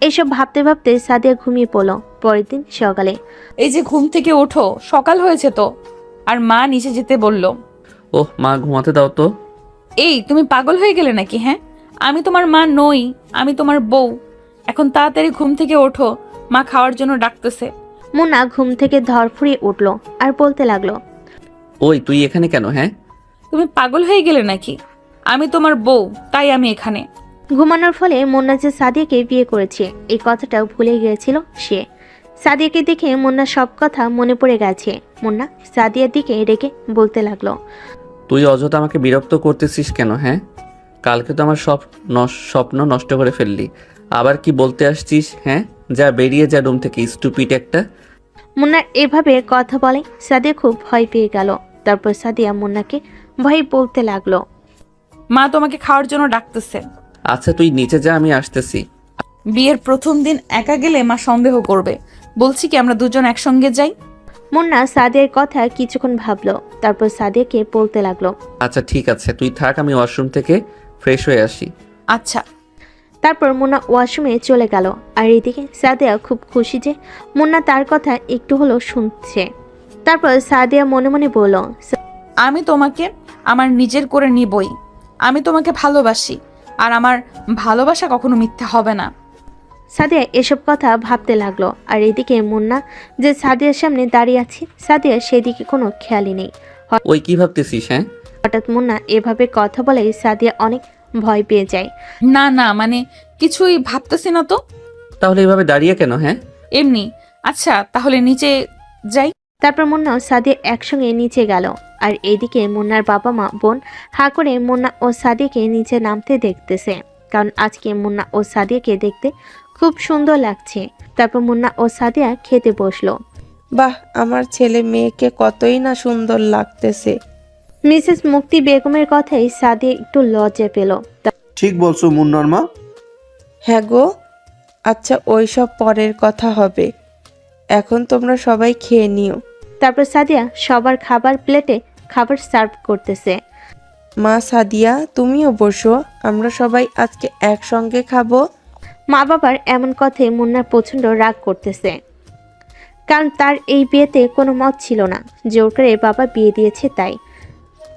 এইসব ভাবতে ভাবতে সাদিয়া ঘুমিয়ে পড়ল। পরের দিন সকালে, এই যে ঘুম থেকে ওঠো, সকাল হয়েছে তো। আর মা নিচে যেতে বলল। ওহ মা, ঘুমাতে দাও তো। এই তুমি পাগল হয়ে গেলে নাকি? হ্যাঁ, আমি তোমার মা নই, আমি তোমার বউ। এখন তাড়াতাড়ি ঘুম থেকে ওঠো, মা খাওয়ার জন্য ডাকতেছে। মুন্না ঘুম থেকে ধরফড়িয়ে উঠল আর বলতে লাগলো, ওই তুই এখানে কেন? হ্যাঁ, তুমি পাগল হয়ে গেলে নাকি? আমি তোমার বউ, তাই আমি এখানে। ঘুমানোর ফলে মুন্না যে সাদিয়াকে বিয়ে করেছে এই কথাটাও ভুলে গিয়েছিল সে। সাদিয়াকে দেখে মুন্নার সব কথা মনে পড়ে গেছে। মুন্না সাদিয়ার দিকে রেখে বলতে লাগলো, তুই অযথা আমাকে বিরক্ত করতেছিস কেন? হ্যাঁ, কালকে তো আমার সব স্বপ্ন নষ্ট করে ফেললি, আবার কি বলতে আসছিস? হ্যাঁ, যা বেরিয়ে যা রুম থেকে, স্টুপিড একটা। মুন্নার এভাবে কথা বলে সাদিয়া খুব ভয় পেয়ে গেল। তারপর সাদিয়া মুন্নাকে ভয় বলতে লাগলো, মা তোমাকে খাওয়ার জন্য ডাকতেছে। আচ্ছা তুই নিচে যা, আমি আসতেছি। বিয়ের প্রথম দিন একা গেলে মা সন্দেহ করবে, বলছি কি আমরা দুজন একসঙ্গে যাই। মুন্না সাদিয়ার কথা কিছুক্ষণ ভাবলো, তারপর সাদিয়াকে বলতে লাগলো, আচ্ছা ঠিক আছে, তুই থাক, আমি ওয়াশরুম থেকে ফ্রেশ হয়ে আসি। আচ্ছা। তারপর মুন্না ওয়াশরুমে চলে গেল। আর এদিকে সাদিয়া খুব খুশি যে মুন্না তার কথা একটু হলেও শুনছে। তারপর সাদিয়া মনে মনে বলল, আমি তোমাকে আমার নিজের করে নিবই। আমি তোমাকে ভালোবাসি, আর আমার ভালোবাসা কখনো মিথ্যা হবে না। সাদিয়া এসব কথা ভাবতে লাগলো। আর এদিকে মুন্না যে সাদিয়ার সামনে দাঁড়িয়ে আছে, সাদিয়া সেদিকে কোনো খেয়ালই নেই। ওই কি ভাবতেছিস? হ্যাঁ, হঠাৎ মুন্না এভাবে কথা বলে সাদিয়া অনেক ভয় পেয়ে যায়। না না, মানে কিছুই ভাবতেছি না তো। তাহলে এইভাবে দাঁড়িয়ে কেন? হ্যাঁ, এমনি। আচ্ছা তাহলে নিচে যাই। তারপর মুন্না ও সাদিয়া একসঙ্গে নিচে গেল। আর এইদিকে মুন্নার বাবা মা বোন হা করে মুন্না ও সাদিয়াকে নিচে নামতে দেখতেছে, কারণ আজকে মুন্না ও সাদিয়াকে দেখতে খুব সুন্দর লাগছে। তারপর মুন্না ও সাদিয়া খেতে বসলো। বাহ, আমার ছেলে মেয়েকে কতই না সুন্দর লাগতেছে। মিসেস মুক্তি বেগমের কথাই সাদিয়া একটু লজ্জা পেল। ঠিক বলছো মুন্নার মা। হ্যাঁ গো, আচ্ছা ওইসব পরের কথা হবে, এখন তোমরা সবাই খেয়ে নিও। তারপর সাদিয়া সবার খাবার প্লেটে খাবার সার্ভ করতেছে। মা সাদিয়া, তুমিও বসো, আমরা সবাই আজকে একসঙ্গে খাবো। মা বাবার এমন কথায় মুন্নার প্রচণ্ড রাগ করতেছে, কারণ তার এই বিয়েতে কোনো মত ছিল না, জোর করে বাবা বিয়ে দিয়েছে তাই।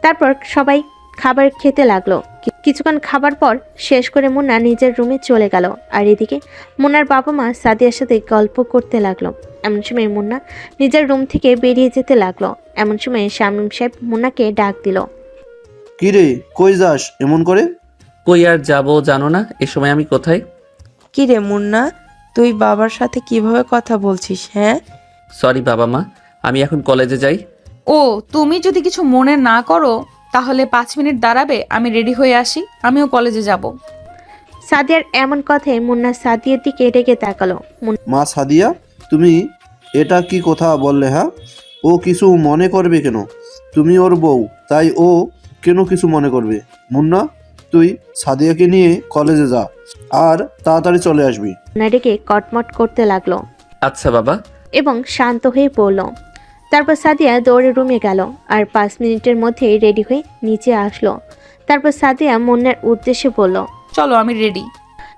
তারপর সবাই খাবার খেতে লাগলো। কিছুক্ষণ খাবার পর শেষ করে মুন্না নিজের রুমে চলে গেল। আর এদিকে মুন্নার বাবা মা সাদিয়ার সাথে গল্প করতে লাগলো। এমন সময় মুন্না নিজের রুম থেকে বেরিয়ে যেতে লাগলো। এমন সময় শামীম সাহেব মুন্নাকে ডাক দিল। কি রে, কই যাস এমন করে? কই আর যাবো জানো না, এ সময় আমি কোথায়? কি রে মুন্না, তুই বাবার সাথে কিভাবে কথা বলছিস? হ্যাঁ, সরি বাবা মা, আমি এখন কলেজে যাই। ও তুমি যদি কিছু মনে না করো তাহলে 5 মিনিট দাঁড়াবে, আমি রেডি হয়ে আসি, আমিও কলেজে যাব। সাদিয়ার এমন কথায় মুন্না সাদিয়ার দিকে রেগে তাকালো। মা সাদিয়া, তুমি এটা কি কথা বললে? হ্যাঁ, ও কিছু মনে করবে কেন? তুমি ওর বউ, তাই ও কেন কিছু মনে করবে? মুন্না, তুই সাদিয়াকে নিয়ে কলেজে যা আর তাড়াতাড়ি চলে আসবি। মুন্না রেগে কটমট করতে লাগলো আচ্ছা বাবা। এবং শান্ত হয়ে পড়ল। তারপর সাদিয়া দৌড়ে রুমে গেল আর 5 মিনিটের মধ্যেই রেডি হয়ে নিচে আসলো। তারপর সাদিয়া মুন্নার উদ্দেশ্যে বলল, চলো আমি রেডি।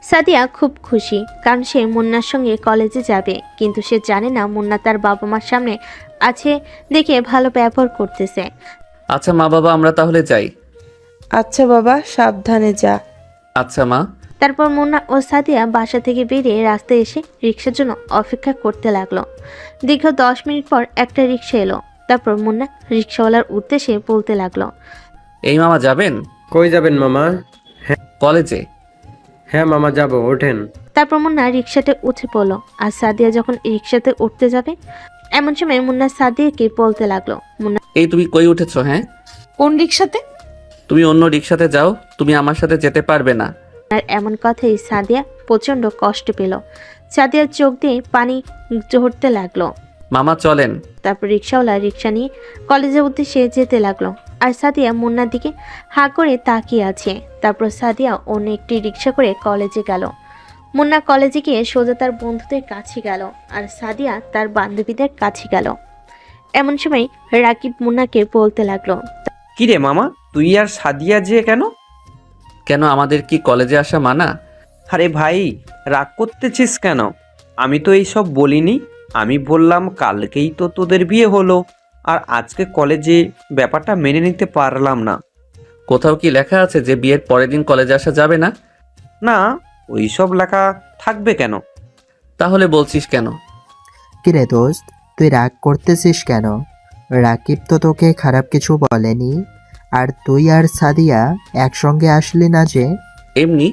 সাদিয়া খুব খুশি, কারণ সে মুন্নার সঙ্গে কলেজে যাবে, কিন্তু সে জানে না মুন্না তার বাবা মার সামনে আছে দেখে ভালো ব্যবহার করতেছে। আচ্ছা মা বাবা, আমরা তাহলে যাই। আচ্ছা বাবা, সাবধানে যা। আচ্ছা মা। তারপর মুন্না ও সাদিয়া বাসা থেকে বেরিয়ে রাস্তায় এসে রিক্সার জন্য অপেক্ষা করতে লাগলো। দীর্ঘ 10 মিনিট পর একটা রিক্সা এলো। তারপর মুন্না রিক্সাওয়ালার উদ্দেশ্যে বলতে লাগলো, এই মামা যাবেন? কই যাবেন মামা? কলেজে। হ্যাঁ মামা, যাব, ওঠেন। তারপর মুন্না রিক্সাতে উঠে পড়লো। আর সাদিয়া যখন রিক্সাতে উঠতে যাবে, এমন সময় মুন্না সাদিয়াকে বলতে লাগলো, মুন্না এই তুমি কই উঠেছো? হ্যাঁ, কোন রিক্সাতে? তুমি অন্য রিক্সাতে যাও, তুমি আমার সাথে যেতে পারবে না। আর এমন কথাই সাদিয়া প্রচন্ড কষ্ট পেল। সাদিয়ার চোখ দিয়ে পানি ঝরতে লাগলো। মামা চলেন। তারপর রিক্সাওয়ালা রিক্সা নিয়ে কলেজের উদ্দেশ্যে যেতে লাগলো। আর সাদিয়া মুন্নার দিকে হা করে তাকিয়ে আছে। তারপর সাদিয়া অন্য একটি রিক্সা করে কলেজে গেল। মুন্না কলেজে গিয়ে সোজা তার বন্ধুদের কাছে গেল, আর সাদিয়া তার বান্ধবীদের কাছে গেল। এমন সময় রাকিব মুন্নাকে বলতে লাগলো, কি রে মামা, তুই আর সাদিয়া যে কেন? কেন, আমাদের কি কলেজে আসা মানা? আরে ভাই, রাগ করতেছিস কেন? আমি তো এইসব বলিনি। আমি বললাম কালকেই তো তোদের বিয়ে হলো, আর আজকে কলেজে ব্যাপারটা মেনে নিতে পারলাম না। কোথাও কি লেখা আছে যে বিয়ের পরের দিন কলেজে আসা যাবে না? না, ওইসব লেখা থাকবে কেন? তাহলে বলছিস কেন? কিরে দোস্ত, তুই রাগ করতেছিস কেন? রাকিব তো তোকে খারাপ কিছু বলেনি, আর তুই আর সাদিয়া একসঙ্গে আসলি না যে? এমনি,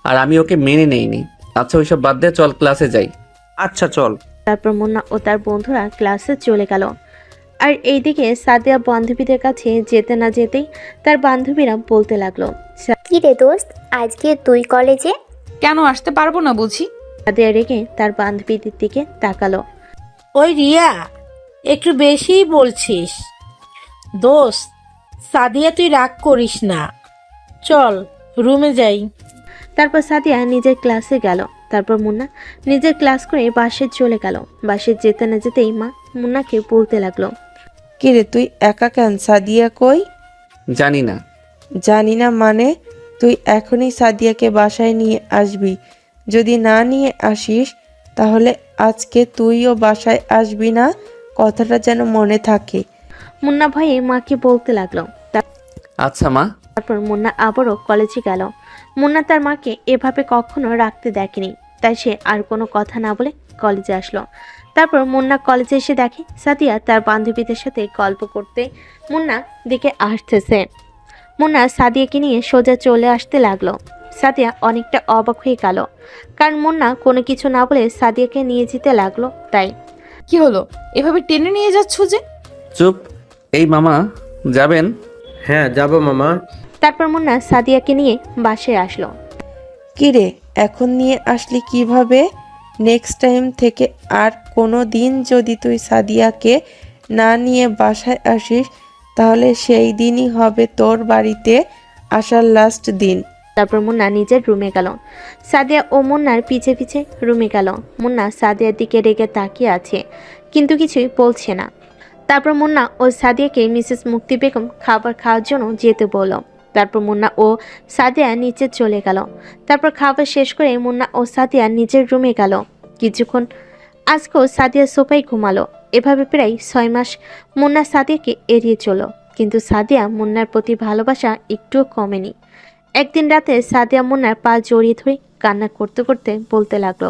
আর আমি ওকে মেনে নেইনি। আচ্ছা ওইসব বাদ দে, চল ক্লাসে যাই। আচ্ছা চল। তারপর মুন্না ও তার বন্ধুরা ক্লাসে চলে গেল। আর এইদিকে সাদিয়া বান্ধবীদের কাছে যেতে না যেতেই তার বান্ধবীরা বলতে লাগলো, কি রে দোস্ত, আজকে তুই কলেজে কেন আসতে পারবো না বুঝি? সাদিয়া রেগে তার বান্ধবীদের দিকে তাকালো। ওই রিয়া, একটু বেশিই বলছিস। দোস্ত, সাদিয়া তুই রাগ করিস না, চল রুমে যাই। তারপর সাদিয়া নিজের ক্লাসে গেল। তারপর মুন্না নিজের ক্লাস করে বাসে চলে গেল। বাসে যেতে না যেতেই মা মুন্নাকে বলতে লাগলো, কিরে তুই একা কেন? সাদিয়া কই? জানি না। জানি না মানে? তুই এখনই সাদিয়াকে বাসায় নিয়ে আসবি। যদি না নিয়ে আসিস তাহলে আজকে তুইও বাসায় আসবি না, কথাটা যেন মনে থাকে। মুন্না ভয়ে মাকে বলতে লাগলো। আচ্ছা মা। তারপর মুন্না আবারও কলেজে গেল। মুন্না তার মাকে এভাবে কখনো রাখতে দেখেনি, তাই সে আর কোনো কথা না বলে কলেজে আসলো। তারপর মুন্না কলেজে এসে দেখে সাদিয়া তার বান্ধবীদের সাথে গল্প করতে মুন্না দিকে আসতেছে। মুন্না সাদিয়াকে নিয়ে সোজা চলে আসতে লাগলো। সাদিয়া অনেকটা অবাক হয়ে গেল, কারণ মুন্না কোনো কিছু না বলে সাদিয়াকে নিয়ে যেতে লাগলো। তাই কি হলো, এভাবে টেনে নিয়ে যাচ্ছ যে? চুপ। এই মামা যাবেন? হ্যাঁ যাব মামা। তারপর মুন্না সাদিয়াকে নিয়ে বাসায় আসলো। কিরে, এখন নিয়ে আসলি কিভাবে? নেক্সট টাইম থেকে আর কোনো দিন যদি তুই সাদিয়াকে না নিয়ে বাসায় আসিস তাহলে সেই দিনই হবে তোর বাড়িতে আসার লাস্ট দিন। তারপর মুন্না নিজের রুমে গেল। সাদিয়া ও মুন্নার পিছে পিছে রুমে গেল। মুন্না সাদিয়ার দিকে রেগে তাকিয়ে আছে, কিন্তু কিছুই বলছে না। তারপর মুন্না ও সাদিয়াকে মিসেস মুক্তি বেগম খাবার খাওয়ার জন্য যেতে বলল। তারপর মুন্না ও সাদিয়া নিচে চলে গেল। তারপর খাবার শেষ করে মুন্না ও সাদিয়া নিজের রুমে গেল। কিছুক্ষণ আজকেও সাদিয়া সোফায় ঘুমালো। এভাবে প্রায় 6 মাস মুন্না সাদিয়াকে এড়িয়ে চলো, কিন্তু সাদিয়া মুন্নার প্রতি ভালোবাসা একটুও কমেনি। একদিন রাতে সাদিয়া মুন্নার পা জড়িয়ে ধরে কান্না করতে করতে বলতে লাগলো,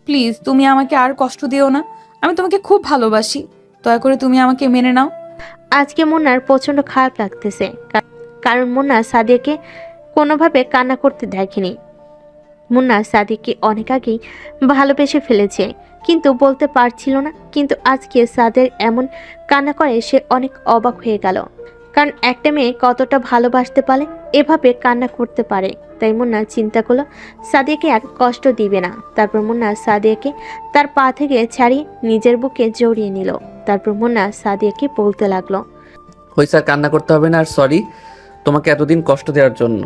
প্লিজ তুমি আমাকে আর কষ্ট দিও না, আমি তোমাকে খুব ভালোবাসি, দয়া করে তুমি আমাকে মেনে নাও। আজকে মুন্নার প্রচন্ড খারাপ লাগতেছে, কারণ মুন্না সাদিয়াকে কোনোভাবে কান্না করতে দেখেনি। মুন্না সাদিয়াকে অনেক আগেই ভালোবেসে ফেলেছে, কিন্তু বলতে পারছিল না। কিন্তু আজকে সাদের এমন কান্না করে সে অনেক অবাক হয়ে গেল। কারণ একটা মেয়ে কতটা ভালোবাসতে পারে এভাবে কান্না করতে পারে। তাই মুন্না চিন্তা করলো সাদিয়াকে আর কষ্ট দিবে না। তারপর মুন্না সাদিয়াকে তার পা থেকে ছাড়িয়ে নিজের বুকে জড়িয়ে নিল। তারপর মুন্না সাদিয়াকে বলতে লাগলো, হয়েছে আর কান্না করতে হবে না, আর সরি তোমাকে এতদিন কষ্ট দেওয়ার জন্য।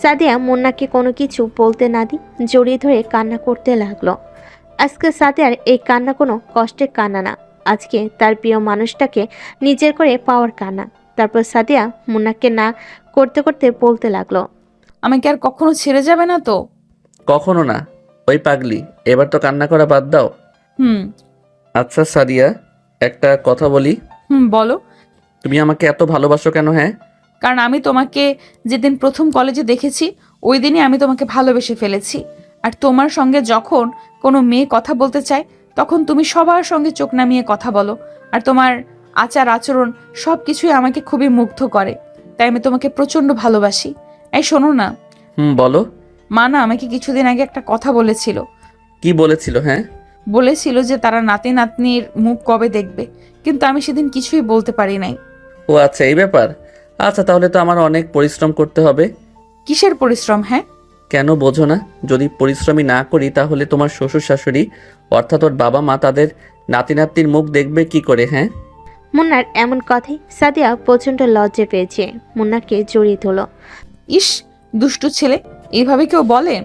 সাদিয়া মুন্নাকে কোনো কিছু বলতে না দিয়ে জড়িয়ে ধরে কান্না করতে লাগলো। আজকে সাদিয়ার এই কান্না কোনো কষ্টের কান্না না, আজকে তার প্রিয় মানুষটাকে নিজের করে পাওয়ার কান্না। তারপর সাদিয়া মুন্নাকে না করতে করতে বলতে লাগলো, আমাকে আর কখনো ছেড়ে যাবে না তো? কখনো না। ওই পাগলি, এবার তো কান্না করা বাদ দাও। হুম। আচ্ছা সাদিয়া, একটা কথা বলি। বলো। তুমি আমাকে এত ভালোবাসো কেন? হ্যাঁ, কারণ আমি তোমাকে যেদিন প্রথম কলেজে দেখেছি ওই দিনই আমি তোমাকে ভালোবেসে ফেলেছি। আর তোমার সঙ্গে যখন কোনো মেয়ে কথা বলতে চায় তখন তুমি সবার সঙ্গে চোখ নামিয়ে কথা বলো। আর তোমার আচার আচরণ সব কিছুই আমাকে খুবই মুগ্ধ করে। তাই আমি তোমাকে প্রচণ্ড ভালোবাসি। এই শোনো না, বলো। মা না আমাকে কিছুদিন আগে একটা কথা বলেছিল। কি বলেছিল? হ্যাঁ, বলেছিল যে তারা নাতি নাতনির মুখ কবে দেখবে, কিন্তু আমি সেদিন কিছুই বলতে পারি নাই। ও আচ্ছা, এই ব্যাপার। আচ্ছা, তাহলে তো আমার অনেক পরিশ্রম করতে হবে। কিসের পরিশ্রম? হ্যাঁ, কেন বোঝো না? যদি পরিশ্রমই না করি তাহলে তোমার শ্বশুর শাশুড়ি অর্থাৎ ওর বাবা মা তাদের নাতি নাতনির মুখ দেখবে কি করে? হ্যাঁ। মুন্নার এমন কথাই সাদিয়া প্রচণ্ড লজ্জা পেয়েছে, মুন্নাকে জড়িয়ে ধরল। ইস, দুষ্টু ছেলে, এইভাবে কেউ বলে?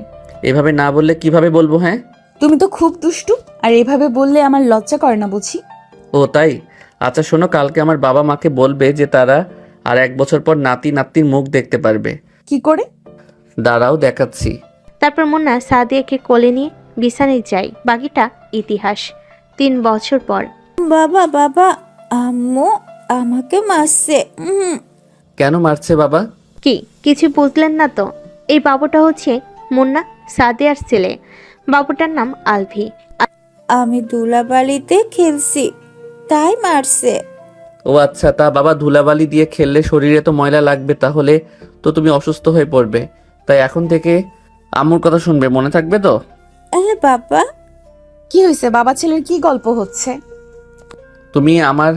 এভাবে না বললে কিভাবে বলবো? হ্যাঁ, তুমি তো খুব দুষ্টু, আর এইভাবে বললে আমার লজ্জা করে না বুঝি? ও তাই? আচ্ছা শোনো, কালকে আমার বাবা মাকে বলবে যে তারা আর 1 বছর পর নাতি নাতনির মুখ দেখতে পারবে। কি করে? দাঁড়াও দেখাচ্ছি। তারপর মুন্না সাদিয়াকে কোলে নিয়ে বিছানায় যায়। বাকিটা ইতিহাস। 3 বছর পর। বাবা বাবা, আম্মু আমাকে মারছে। কেন মারছে বাবা? কি কিছু বুঝলেন না তো? এই বাবুটা হচ্ছে মুন্না সাদিয়ার ছেলে। বাবুটার নাম আলভি। আমি ধুলাবালিতে খেলছি তাই মারছে। ও আচ্ছা, তা বাবা ধুলাবালি দিয়ে খেললে শরীরে তো ময়লা লাগবে, তাহলে তো তুমি অসুস্থ হয়ে পড়বে। তাই এখন থেকে আম্মুর কথা শুনবে, মনে থাকবে তো? বাবা, কি হয়েছে? বাবা ছেলের কি গল্প হচ্ছে? তুমি আমার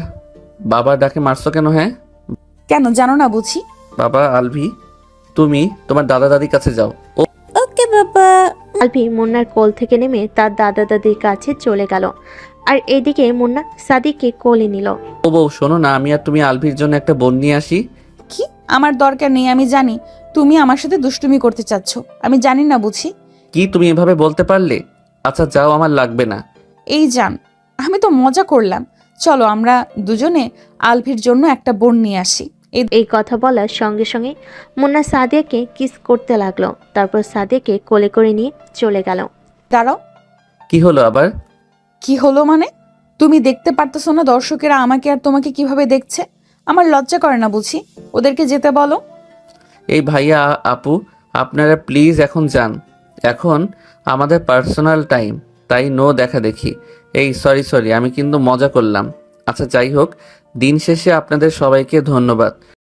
বাবার ডাকে মারছো কেন? হ্যাঁ, কেন জানো না বুঝি? বাবা আলভি, তুমি তোমার দাদা দাদির কাছে যাও। ওকে বাবা। আলভি মুন্নার কোল থেকে নেমে তার দাদা দাদির কাছে চলে গেল। আর এদিকে মুন্না সাদিকে কোলে নিল। ও বউ শোনো না, আমি আর তুমি আলভির জন্য একটা বোন নিয়ে আসি। কি? আমার দরকার নেই, আমি জানি তুমি আমার সাথে দুষ্টুমি করতে চাচ্ছ। আমি জানি না বুঝি? কি তুমি এভাবে বলতে পারলে? আচ্ছা যাও, আমার লাগবে না। এই জান, আমি তো মজা করলাম। চলো আমরা দুজনে আলভির জন্য একটা বোন নিয়ে আসি। এই কথা বলার সঙ্গে সঙ্গে মুন্না সাদিয়াকে কিস করতে লাগলো। তারপর সাদিয়াকে কোলে করে নিয়ে চলে গেল। দাঁড়াও। কি হলো আবার? কি হলো মানে? তুমি দেখতে পারতেছো না দর্শকেরা আমাকে আর তোমাকে কিভাবে দেখছে? আমার লজ্জা করে না বুঝি? ওদেরকে যেতে বলো। এই ভাইয়া আপু, আপনারা প্লিজ এখন যান। এখন আমাদের পার্সোনাল টাইম, তাই নো দেখা দেখি। এই সরি, আমি কিন্তু মজা করলাম। আচ্ছা যাই হোক, দিন শেষে আপনাদের সবাইকে ধন্যবাদ।